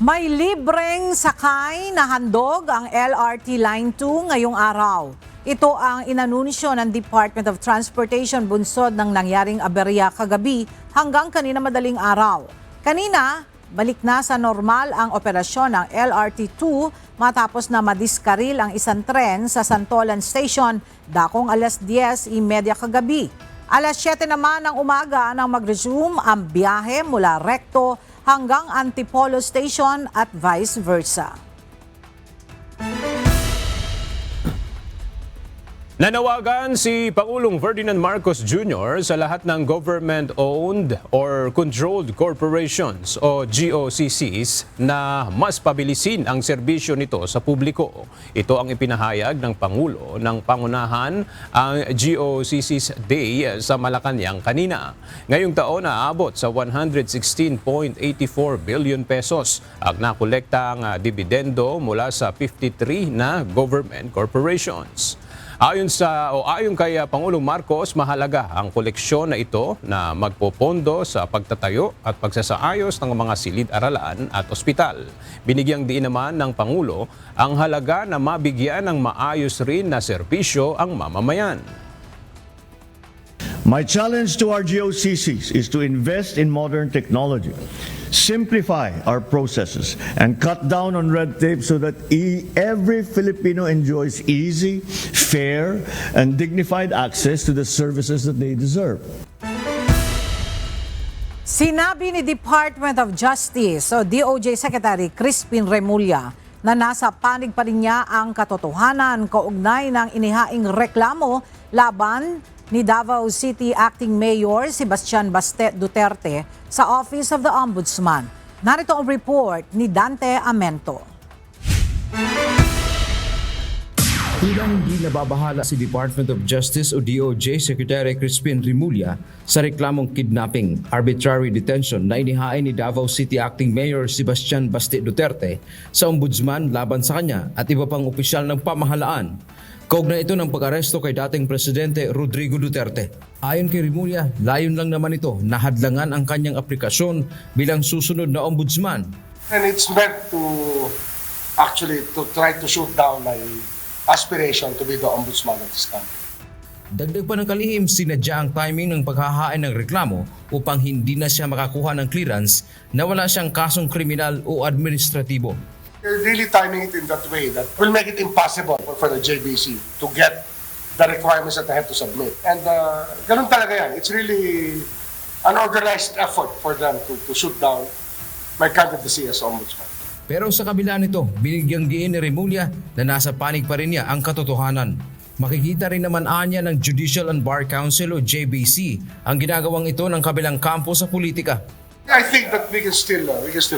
May libreng sakay na handog ang LRT Line 2 ngayong araw. Ito ang inanunsyo ng Department of Transportation bunsod ng nangyaring aberya kagabi hanggang kanina madaling araw. Kanina, balik na sa normal ang operasyon ng LRT 2 matapos na madiskaril ang isang tren sa Santolan Station dakong alas 10:30 kagabi. Alas 7 naman ng umaga nang mag-resume ang biyahe mula Recto hanggang Antipolo Station at vice versa. Nanawagan si Pangulong Ferdinand Marcos Jr. sa lahat ng government-owned or controlled corporations o GOCCs na mas pabilisin ang serbisyo nito sa publiko. Ito ang ipinahayag ng Pangulo ng pangunahan ang GOCCs Day sa Malacanang kanina. Ngayong taon naabot sa 116.84 billion pesos ang nakolektang dibidendo mula sa 53 na government corporations. Ayon kay Pangulong Marcos, mahalaga ang koleksyon na ito na magpopondo sa pagtatayo at pagsasaayos ng mga silid-aralan at ospital. Binigyang diin naman ng Pangulo ang halaga na mabigyan ng maayos rin na serbisyo ang mamamayan. My challenge to our GOCCs is to invest in modern technology, simplify our processes, and cut down on red tape so that every Filipino enjoys easy, fair, and dignified access to the services that they deserve. Sinabi ni Department of Justice o DOJ Secretary Crispin Remulla na nasa panig pa rin niya ang katotohanan kaugnay ng inihaing reklamo laban ni Davao City Acting Mayor Sebastian Baste Duterte sa Office of the Ombudsman. Narito ang report ni Dante Amento. Tila hindi nababahala si Department of Justice o DOJ Secretary Crispin Remulla sa reklamong kidnapping, arbitrary detention na inihain ni Davao City Acting Mayor Sebastian Baste Duterte sa Ombudsman laban sa kanya at iba pang opisyal ng pamahalaan. Kaugnay ito ng pag-aresto kay dating Presidente Rodrigo Duterte. Ayon kay Remulla, layon lang naman ito na hadlangan ang kanyang aplikasyon bilang susunod na ombudsman. And it's meant to actually to try to shoot down my aspiration to be the ombudsman of this country. Dagdag pa ng kalihim, sinadya ang timing ng paghahain ng reklamo upang hindi na siya makakuha ng clearance na wala siyang kasong kriminal o administratibo. They're really timing it in that way that will make it impossible for the JBC to get the requirements that they have to submit. And ganun talaga yan. It's really an organized effort for them to shoot down my candidacy as ombudsman. Pero sa kabila nito, binigyang diin ni Remulla na nasa panig pa rin niya ang katotohanan. Makikita rin naman anya ng Judicial and Bar Council o JBC ang ginagawang ito ng kabilang kampo sa politika. I think that we can still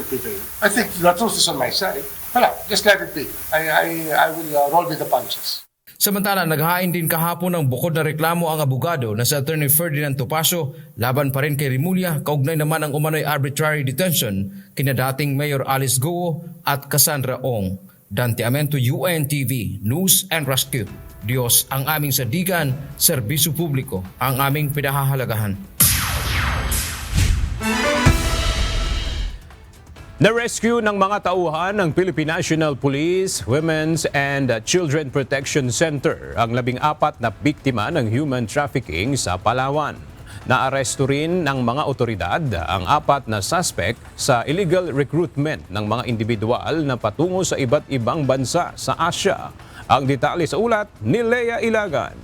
prevail. I think the truth is on my side. Wala, just let it be. I will roll with the punches. Samantala, naghahain din kahapon ng bukod na reklamo ang abogado na si Attorney Ferdinand Topacio laban pa rin kay Remulla, kaugnay naman ang umano'y arbitrary detention kina dating Mayor Alice Goo at Cassandra Ong. Dante Amento, UNTV, News and Rescue. Diyos ang aming sadigan, serbisyo publiko ang aming pinahahalagahan. Na-rescue ng mga tauhan ng Philippine National Police, Women's and Children Protection Center ang 14 na biktima ng human trafficking sa Palawan. Naaresto rin ng mga otoridad ang 4 na suspect sa illegal recruitment ng mga individual na patungo sa iba't ibang bansa sa Asia. Ang detalye sa ulat ni Lea Ilagan.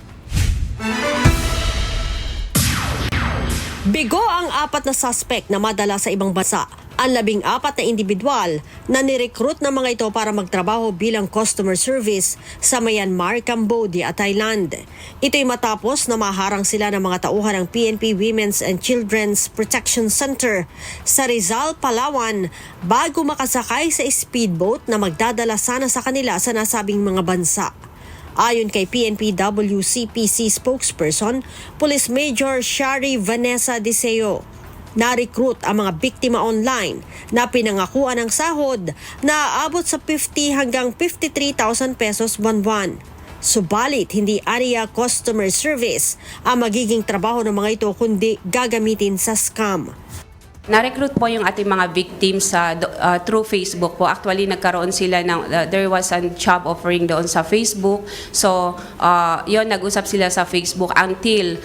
Bigo ang 4 na suspect na madala sa ibang bansa. Ang 14 na individual na nirecruit ng mga ito para magtrabaho bilang customer service sa Myanmar, Cambodia at Thailand. Ito'y matapos na maharang sila ng mga tauhan ng PNP Women's and Children's Protection Center sa Rizal, Palawan bago makasakay sa speedboat na magdadala sana sa kanila sa nasabing mga bansa. Ayon kay PNP WCPC spokesperson, Police Major Shari Vanessa Diseo, Na-recruit ang mga biktima online na pinangakuan ng sahod na aabot sa 50 hanggang 53,000 pesos buwan-buwan. Subalit, hindi aniya customer service ang magiging trabaho ng mga ito kundi gagamitin sa scam. Na-recruit po yung ating mga victims through Facebook po. Actually, nagkaroon sila there was a job offering doon sa Facebook. So, yon nag-usap sila sa Facebook until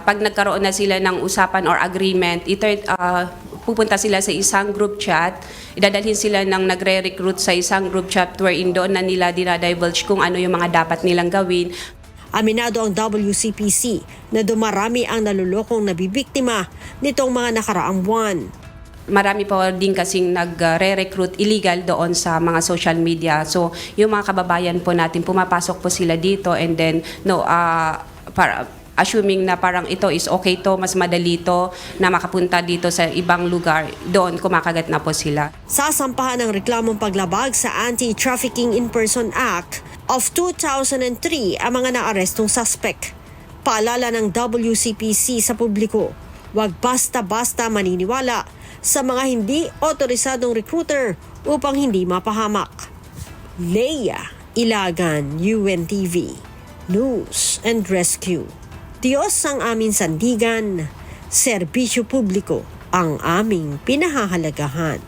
pag nagkaroon na sila ng usapan or agreement, pupunta sila sa isang group chat, idadalhin sila ng nagre-recruit sa isang group chat wherein doon na nila dinadivulge kung ano yung mga dapat nilang gawin. Aminado ang WCPC na dumarami ang nalulokong nabibiktima nitong mga nakaraang buwan. Marami po din kasing nagre-recruit illegal doon sa mga social media. So, yung mga kababayan po natin, pumapasok po sila dito and then, assuming na parang ito is okay to, mas madali to na makapunta dito sa ibang lugar, doon kumakagat na po sila. Sasampahan ng reklamong paglabag sa Anti-Trafficking in Person Act of 2003 ang mga naarestong suspect. Paalala ng WCPC sa publiko, huwag basta-basta maniniwala sa mga hindi otorisadong recruiter upang hindi mapahamak. Leia Ilagan, UNTV, News and Rescue. Diyos ang aming sandigan, serbisyo publiko ang aming pinahahalagahan.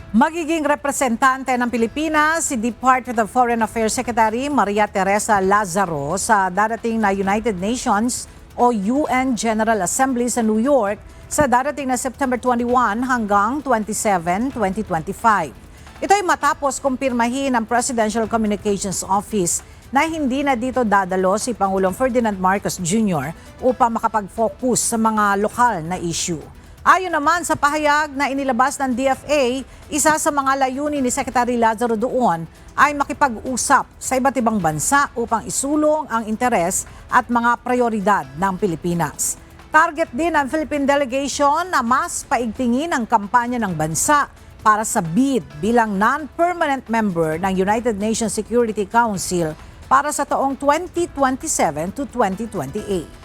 Magiging representante ng Pilipinas si Department of Foreign Affairs Secretary Maria Teresa Lazaro sa darating na United Nations o UN General Assembly sa New York sa darating na September 21 hanggang 27, 2025. Ito ay matapos kumpirmahin ng Presidential Communications Office na hindi na dito dadalo si Pangulong Ferdinand Marcos Jr. upang makapag-focus sa mga lokal na issue. Ayon naman sa pahayag na inilabas ng DFA, isa sa mga layunin ni Secretary Lazaro doon ay makipag-usap sa iba't ibang bansa upang isulong ang interes at mga prioridad ng Pilipinas. Target din ng Philippine delegation na mas paigtingin ang kampanya ng bansa para sa bid bilang non-permanent member ng United Nations Security Council para sa taong 2027 to 2028.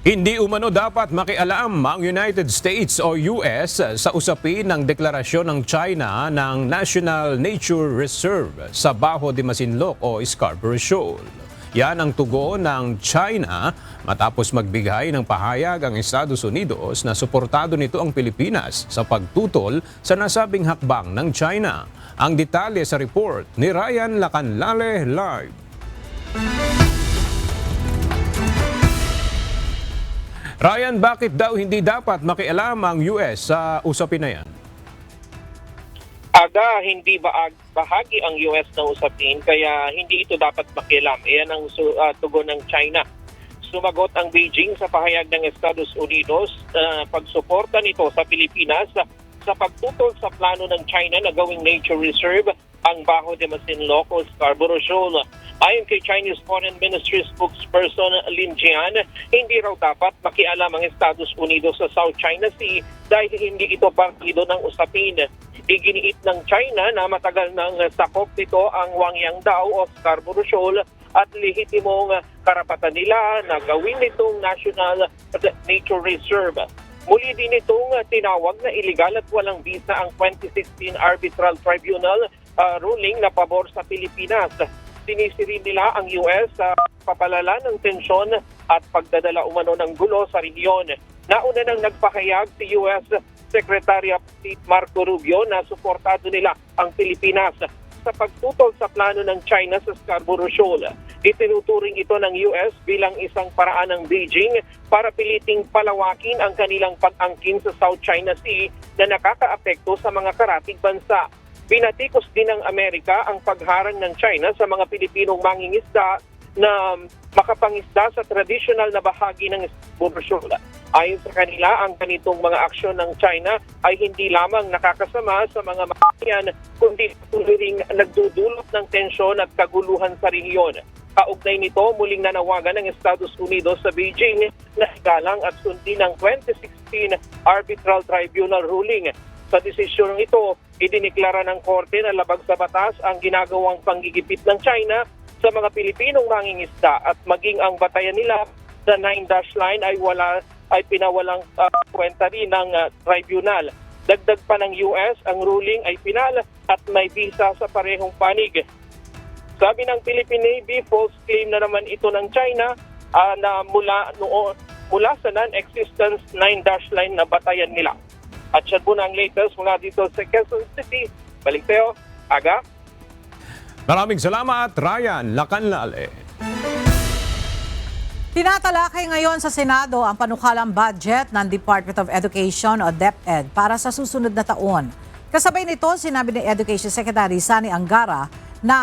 Hindi umano dapat makialam ang United States o US sa usapin ng deklarasyon ng China ng National Nature Reserve sa Bajo de Masinloc o Scarborough Shoal. Yan ang tugon ng China matapos magbigay ng pahayag ang Estados Unidos na suportado nito ang Pilipinas sa pagtutol sa nasabing hakbang ng China. Ang detalye sa report ni Ryan Lacanlale live. Ryan, bakit daw hindi dapat makialam ang US sa usapin na yan? Aga, hindi bahagi ang US ng usapin kaya hindi ito dapat makialam. Iyan ang tugon ng China. Sumagot ang Beijing sa pahayag ng Estados Unidos na pagsuporta nito sa Pilipinas sa pagtutol sa plano ng China na gawing nature reserve ang Bajo de Masinloc o Scarborough Shoal. Ayon kay Chinese Foreign Ministry spokesperson Lin Jian, hindi raw dapat makialam ang Estados Unidos sa South China Sea dahil hindi ito partido ng usapin. Iginiit ng China na matagal nang sakop nito ang Wangyang Dao o Scarborough Shoal at lehitimong karapatan nila na gawin nitong National Nature Reserve. Muli din itong tinawag na illegal at walang visa ang 2016 Arbitral Tribunal ruling na pabor sa Pilipinas. Sinisirin nila ang US sa papalala ng tensyon at pagdadala umano ng gulo sa rehiyon. Nauna nang nagpahayag si US Secretary of State Marco Rubio na suportado nila ang Pilipinas sa pagtutol sa plano ng China sa Scarborough Shoal. Itinuturing ito ng US bilang isang paraan ng Beijing para piliting palawakin ang kanilang pag-angkin sa South China Sea na nakakaapekto sa mga karatig bansa. Pinatikos din ng Amerika ang pagharang ng China sa mga Pilipinong mangingisda na makapangisda sa traditional na bahagi ng Scarborough Shoal. Ayon sa kanila, ang ganitong mga aksyon ng China ay hindi lamang nakakasama sa mga makayan, kundi tuloy ring nagdudulot ng tensyon at kaguluhan sa rehiyon. Kaugnay nito, muling nanawagan ng Estados Unidos sa Beijing na igalang at sundin ang 2016 Arbitral Tribunal ruling. Sa desisyong ito, idiniklara ng korte na labag sa batas ang ginagawang panggigipit ng China sa mga Pilipinong mangingisda at maging ang batayan nila sa 9-dash line ay pinawalang kwenta rin ng tribunal. Dagdag pa ng US, ang ruling ay final at may visa sa parehong panig. Sabi ng Philippine Navy, false claim na naman ito ng China na mula sa non-existence 9-dash line na batayan nila. At siya po na ang latest mula dito sa Quezon City. Balik tayo, Aga. Maraming salamat, Ryan Lacanlale. Tinatalakay ngayon sa Senado ang panukalang budget ng Department of Education o DepEd para sa susunod na taon. Kasabay nito, sinabi ni Education Secretary Sani Angara na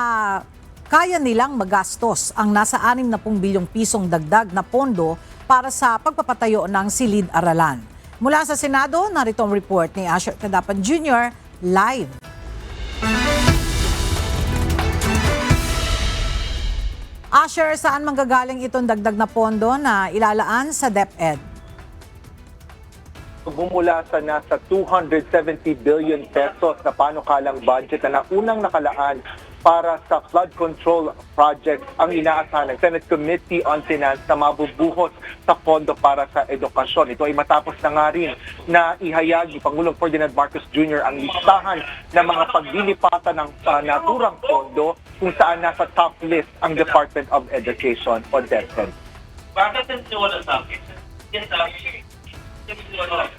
kaya nilang magastos ang nasa 60 bilyong pisong dagdag na pondo para sa pagpapatayo ng silid-aralan. Mula sa Senado, narito ang report ni Asher Cadapan Jr. live. Asher, saan manggagaling itong dagdag na pondo na ilalaan sa DepEd? Bumula sa nasa 270 billion pesos na panukalang budget na unang nakalaan para sa flood control project ang inaasahan ng Senate Committee on Finance na mabubuhos sa pondo para sa edukasyon. Ito ay matapos na nga rin na ihayag ni Pangulong Ferdinand Marcos Jr. ang listahan ng mga paglilipatan ng naturang pondo kung saan nasa top list ang Department of Education o DepEd.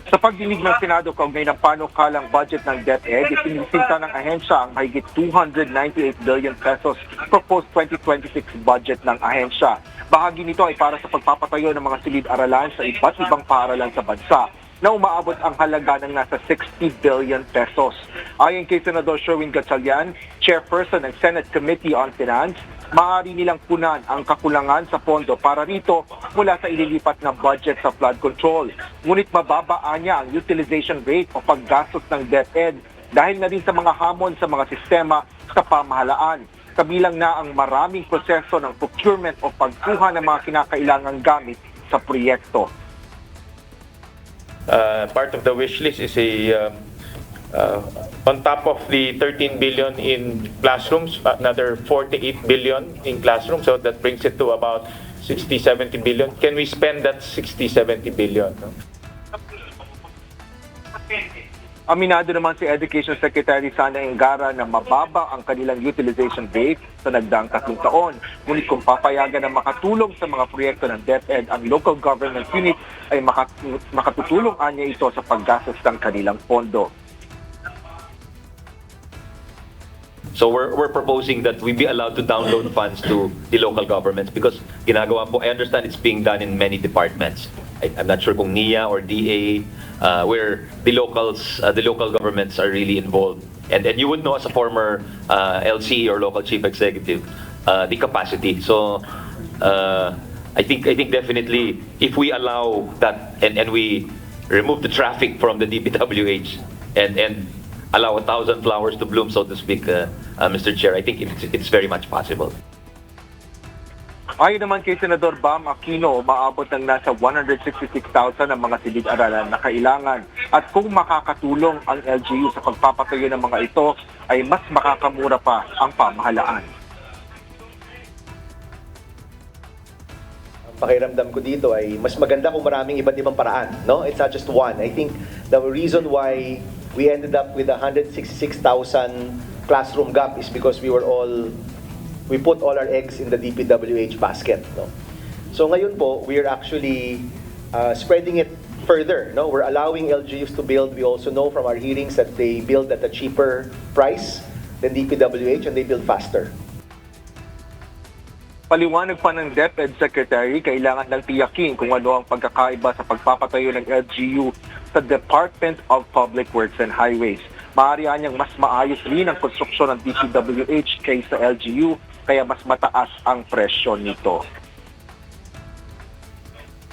Sa pagdinig ng Senado kaugnay ng panukalang budget ng DepEd, ipinisinta ng ahensya ang mahigit 298 billion pesos proposed 2026 budget ng ahensya. Bahagi nito ay para sa pagpapatayo ng mga silid-aralan sa iba't ibang paaralan sa bansa na umaabot ang halaga ng nasa 60 billion pesos. Ayon kay Senador Sherwin Gatchalian, chairperson ng Senate Committee on Finance, maaari nilang punan ang kakulangan sa pondo para rito mula sa ililipat na budget sa flood control. Ngunit mababaan niya ang utilization rate o paggastos ng DepEd dahil na rin sa mga hamon sa mga sistema sa pamahalaan. Kabilang na ang maraming proseso ng procurement o pagkuha ng mga kinakailangang gamit sa proyekto. Part of the wish list is on top of the 13 billion in classrooms, another 48 billion in classrooms. So that brings it to about 60-70 billion. Can we spend that 60-70 billion? No? Aminado naman si Education Secretary Sani Angara na mababa ang kanilang utilization rate sa nagdaang 3 taon. Ngunit kung papayagan na makatulong sa mga proyekto ng DepEd, ang local government unit ay makatutulong anya ito sa paggastos ng kanilang pondo. So we're proposing that we be allowed to download funds to the local governments because ginagawa po, I understand it's being done in many departments. I'm not sure kung NIA or DA, where the local governments are really involved. And you would know as a former LC or local chief executive, the capacity. So I think definitely if we allow that and we remove the traffic from the DPWH and allow 1,000 flowers to bloom, so to speak, Mr. Chair, I think it's very much possible. Ayon naman kay Senador Bam Aquino, maabot ng nasa 166,000 ang mga silid-aralan na kailangan. At kung makakatulong ang LGU sa pagpapatayo ng mga ito, ay mas makakamura pa ang pamahalaan. Pakiramdam ko dito ay mas maganda kung maraming iba't ibang paraan. No? It's not just one. I think the reason why we ended up with 166,000 classroom gap is because we put all our eggs in the DPWH basket. No? So ngayon po, we are actually spreading it further. No? We're allowing LGUs to build. We also know from our hearings that they build at a cheaper price than DPWH and they build faster. Paliwanag pa ng DepEd Secretary, kailangan ng tiyakin kung ano ang pagkakaiba sa pagpapatayo ng LGU sa Department of Public Works and Highways. Maaari niyang mas maayos rin ang konstruksyon ng DPWH kaysa LGU, kaya mas mataas ang presyo nito.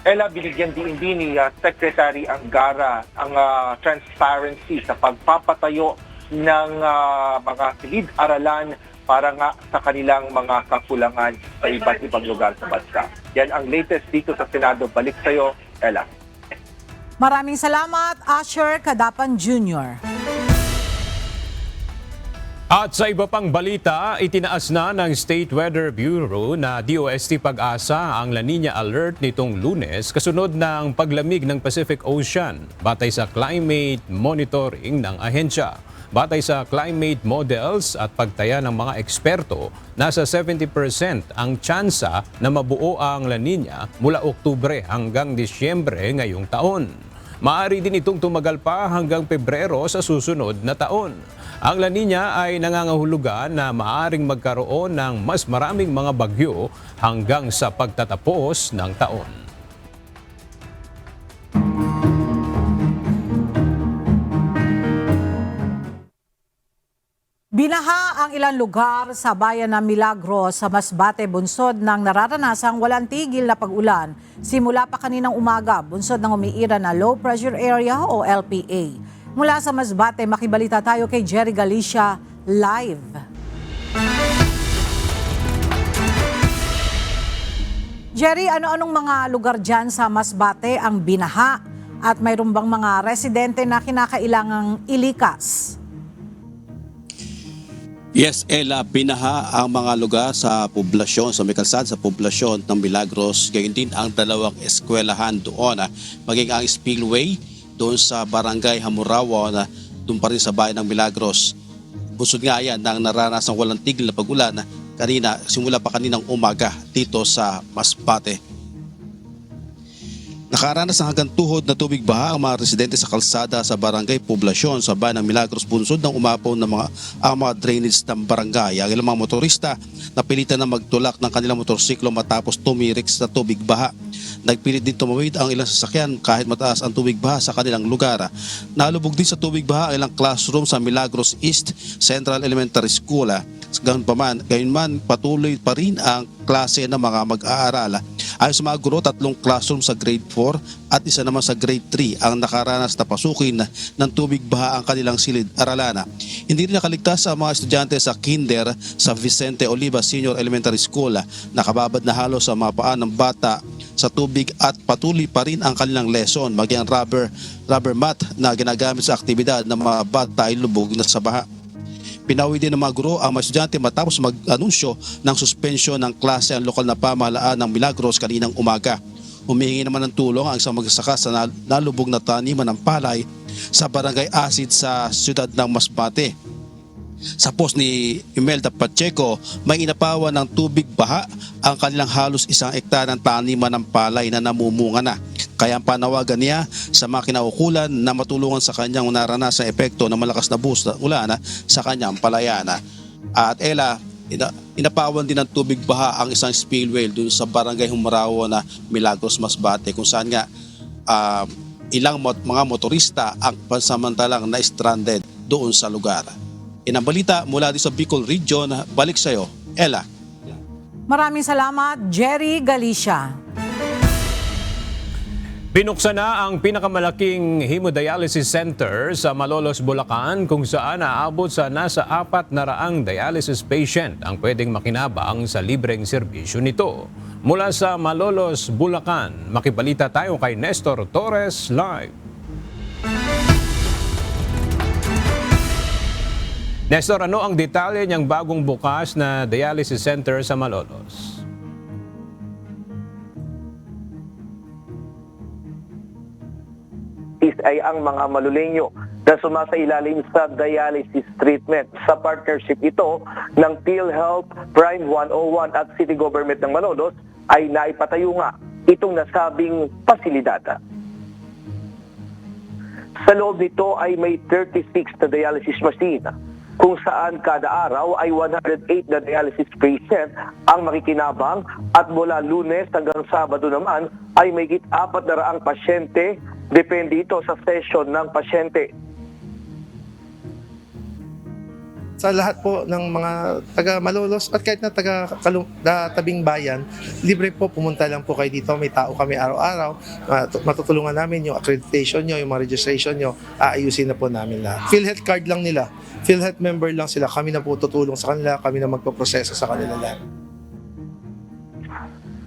Ella, binigyan din ni Secretary Angara ang transparency sa pagpapatayo ng mga silid-aralan para nga sa kanilang mga kakulangan sa iba't ibang lugar sa bansa. Yan ang latest dito sa Senado. Balik sa'yo, Ella. Maraming salamat, Asher Cadapan Jr. At sa iba pang balita, itinaas na ng State Weather Bureau na DOST Pag-asa ang La Nina Alert nitong Lunes kasunod ng paglamig ng Pacific Ocean batay sa climate monitoring ng ahensya. Batay sa climate models at pagtaya ng mga eksperto, nasa 70% ang tsansa na mabuo ang La Nina mula Oktubre hanggang Disyembre ngayong taon. Maaari din itong tumagal pa hanggang Pebrero sa susunod na taon. Ang La Nina ay nangangahulugan na maaaring magkaroon ng mas maraming mga bagyo hanggang sa pagtatapos ng taon. Binaha ang ilang lugar sa bayan ng Milagros sa Masbate, bunsod ng nararanasang walang tigil na pag-ulan. Simula pa kaninang umaga, bunsod ng umiira na low pressure area o LPA. Mula sa Masbate, makibalita tayo kay Jerry Galicia live. Jerry, ano-anong mga lugar dyan sa Masbate ang binaha at mayroon bang mga residente na kinakailangang ilikas? Yes, Ella, binaha ang mga lugar sa poblasyon, sa may kalsada sa poblasyon ng Milagros. Gayon din ang dalawang eskwelahan doon, maging ang spillway doon sa barangay Hamurawa na doon pa rin sa bayan ng Milagros. Busod nga yan ng naranasang walang tigil na pag-ulan kanina, simula pa kaninang umaga dito sa Masbate. Nakaranas ng hanggang tuhod na tubig baha ang mga residente sa kalsada sa barangay Poblasyon sa bayan ng Milagros, bunsod ng umapaw ng mga drainage ng barangay. Ang ilang mga motorista napilitan na magtulak ng kanilang motorsiklo matapos tumirik sa tubig baha. Nagpilit din tumawid ang ilang sasakyan kahit mataas ang tubig baha sa kanilang lugar. Nalubog din sa tubig baha ang ilang classroom sa Milagros East Central Elementary School. Gayon man, patuloy pa rin ang klase ng mga mag-aaral. Ayon sa mga guro, 3 classroom sa grade 4 at isa naman sa grade 3 ang nakaranas na pasukin ng tubig baha ang kanilang silid-aralan. Hindi rin nakaligtas ang mga estudyante sa kinder sa Vicente Oliva Senior Elementary School. Nakababad na halos sa mga paan ng bata sa tubig at patuloy pa rin ang kanilang lesson. Maging ang rubber mat na ginagamit sa aktibidad ng mga bata ay lubog na sa baha. Pinawi din ng mga guro ang mga estudyante matapos mag-anunsyo ng suspensyon ng klase ang lokal na pamahalaan ng Milagros kaninang umaga. Humihingi naman ng tulong ang isang magsasaka sa nalubog na taniman ng palay sa barangay Asid sa siyudad ng Masbate. Sa post ni Imelda Pacheco, may inapawan ng tubig baha ang kanilang halos 1 hektarya ng taniman ng palay na namumunga na. Kaya ang panawagan niya sa mga kinaukulan na matulungan sa kanyang naranasan epekto ng malakas na buhos na ulan sa kanyang palayana. At Ella, inapawan din ng tubig baha ang isang spillway doon sa barangay Humarawa na Milagros, Masbate, kung saan nga ilang mga motorista ang pansamantalang na-stranded doon sa lugar. Yan ang balita mula din sa Bicol Region. Balik sa iyo, Ella. Maraming salamat, Jerry Galicia. Binuksan na ang pinakamalaking hemodialysis center sa Malolos, Bulacan, kung saan aabot sa nasa 400 dialysis patient ang pwedeng makinabang sa libreng serbisyo nito. Mula sa Malolos, Bulacan, makibalita tayo kay Nestor Torres live. Nestor, ano ang detalye niyang bagong bukas na dialysis center sa Malolos? Ay ang mga Maluleño na sumasailalim sa dialysis treatment. Sa partnership ito ng PhilHealth, Prime 101 at City Government ng Malolos ay naipatayo nga itong nasabing pasilidad. Sa loob nito ay may 36 na dialysis machine, kung saan kada araw ay 108 na dialysis patient ang makikinabang at mula Lunes hanggang Sabado naman ay may 400 pasyente. Depende ito sa session ng pasyente. Sa lahat po ng mga taga Malolos at kahit na taga tabing bayan, libre po, pumunta lang po kayo dito. May tao kami araw-araw. Matutulungan namin yung accreditation nyo, yung mga registration nyo, aayusin na po namin lahat. PhilHealth card lang nila. PhilHealth member lang sila. Kami na po tutulong sa kanila. Kami na magpaproseso sa kanila lahat.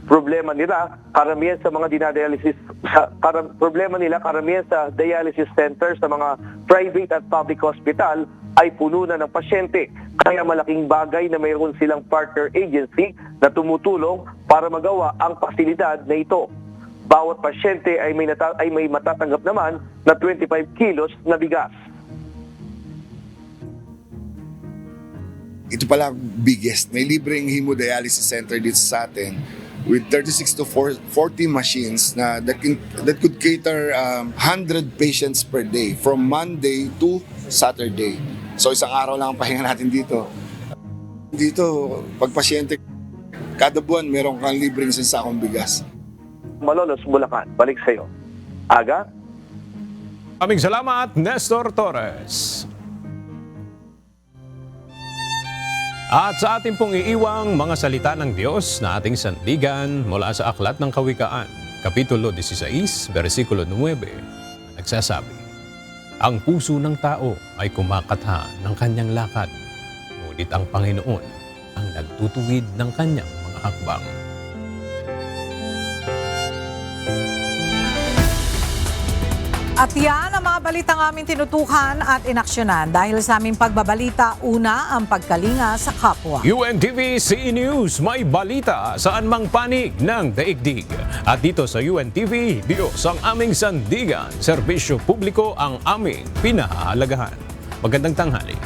Problema nila, karamihan sa mga karamihan sa dialysis center sa mga private at public hospital ay puno na ng pasyente. Kaya malaking bagay na mayroon silang partner agency na tumutulong para magawa ang pasilidad na ito. Bawat pasyente ay may matatanggap naman na 25 kilos na bigas. Ito pala biggest. May libreng hemodialysis center dito sa atin with 36 to 40 machines na that could cater 100 patients per day from Monday to Saturday. So isang araw lang ang pahinga natin dito. Dito, pag pasyente, kada buwan meron kang libreng sakong bigas. Malolos, Bulacan. Balik sa iyo. Aga? Maraming salamat, Nestor Torres. At sa ating pong iiwang mga salita ng Diyos na ating sandigan mula sa Aklat ng Kawikaan, Kapitulo 16, versikulo 9, nagsasabi, ang puso ng tao ay kumakatha ng kanyang lakad, ngunit ang Panginoon ang nagtutuwid ng kanyang mga hakbang. At yan ang mga balitang aming tinutukan at inaksyonan. Dahil sa aming pagbabalita, una ang pagkalinga sa kapwa. UNTV CE News, may balita saan mang panig ng daigdig. At dito sa UNTV, Diyos ang aming sandigan, serbisyo publiko ang aming pinahahalagahan. Magandang tanghali.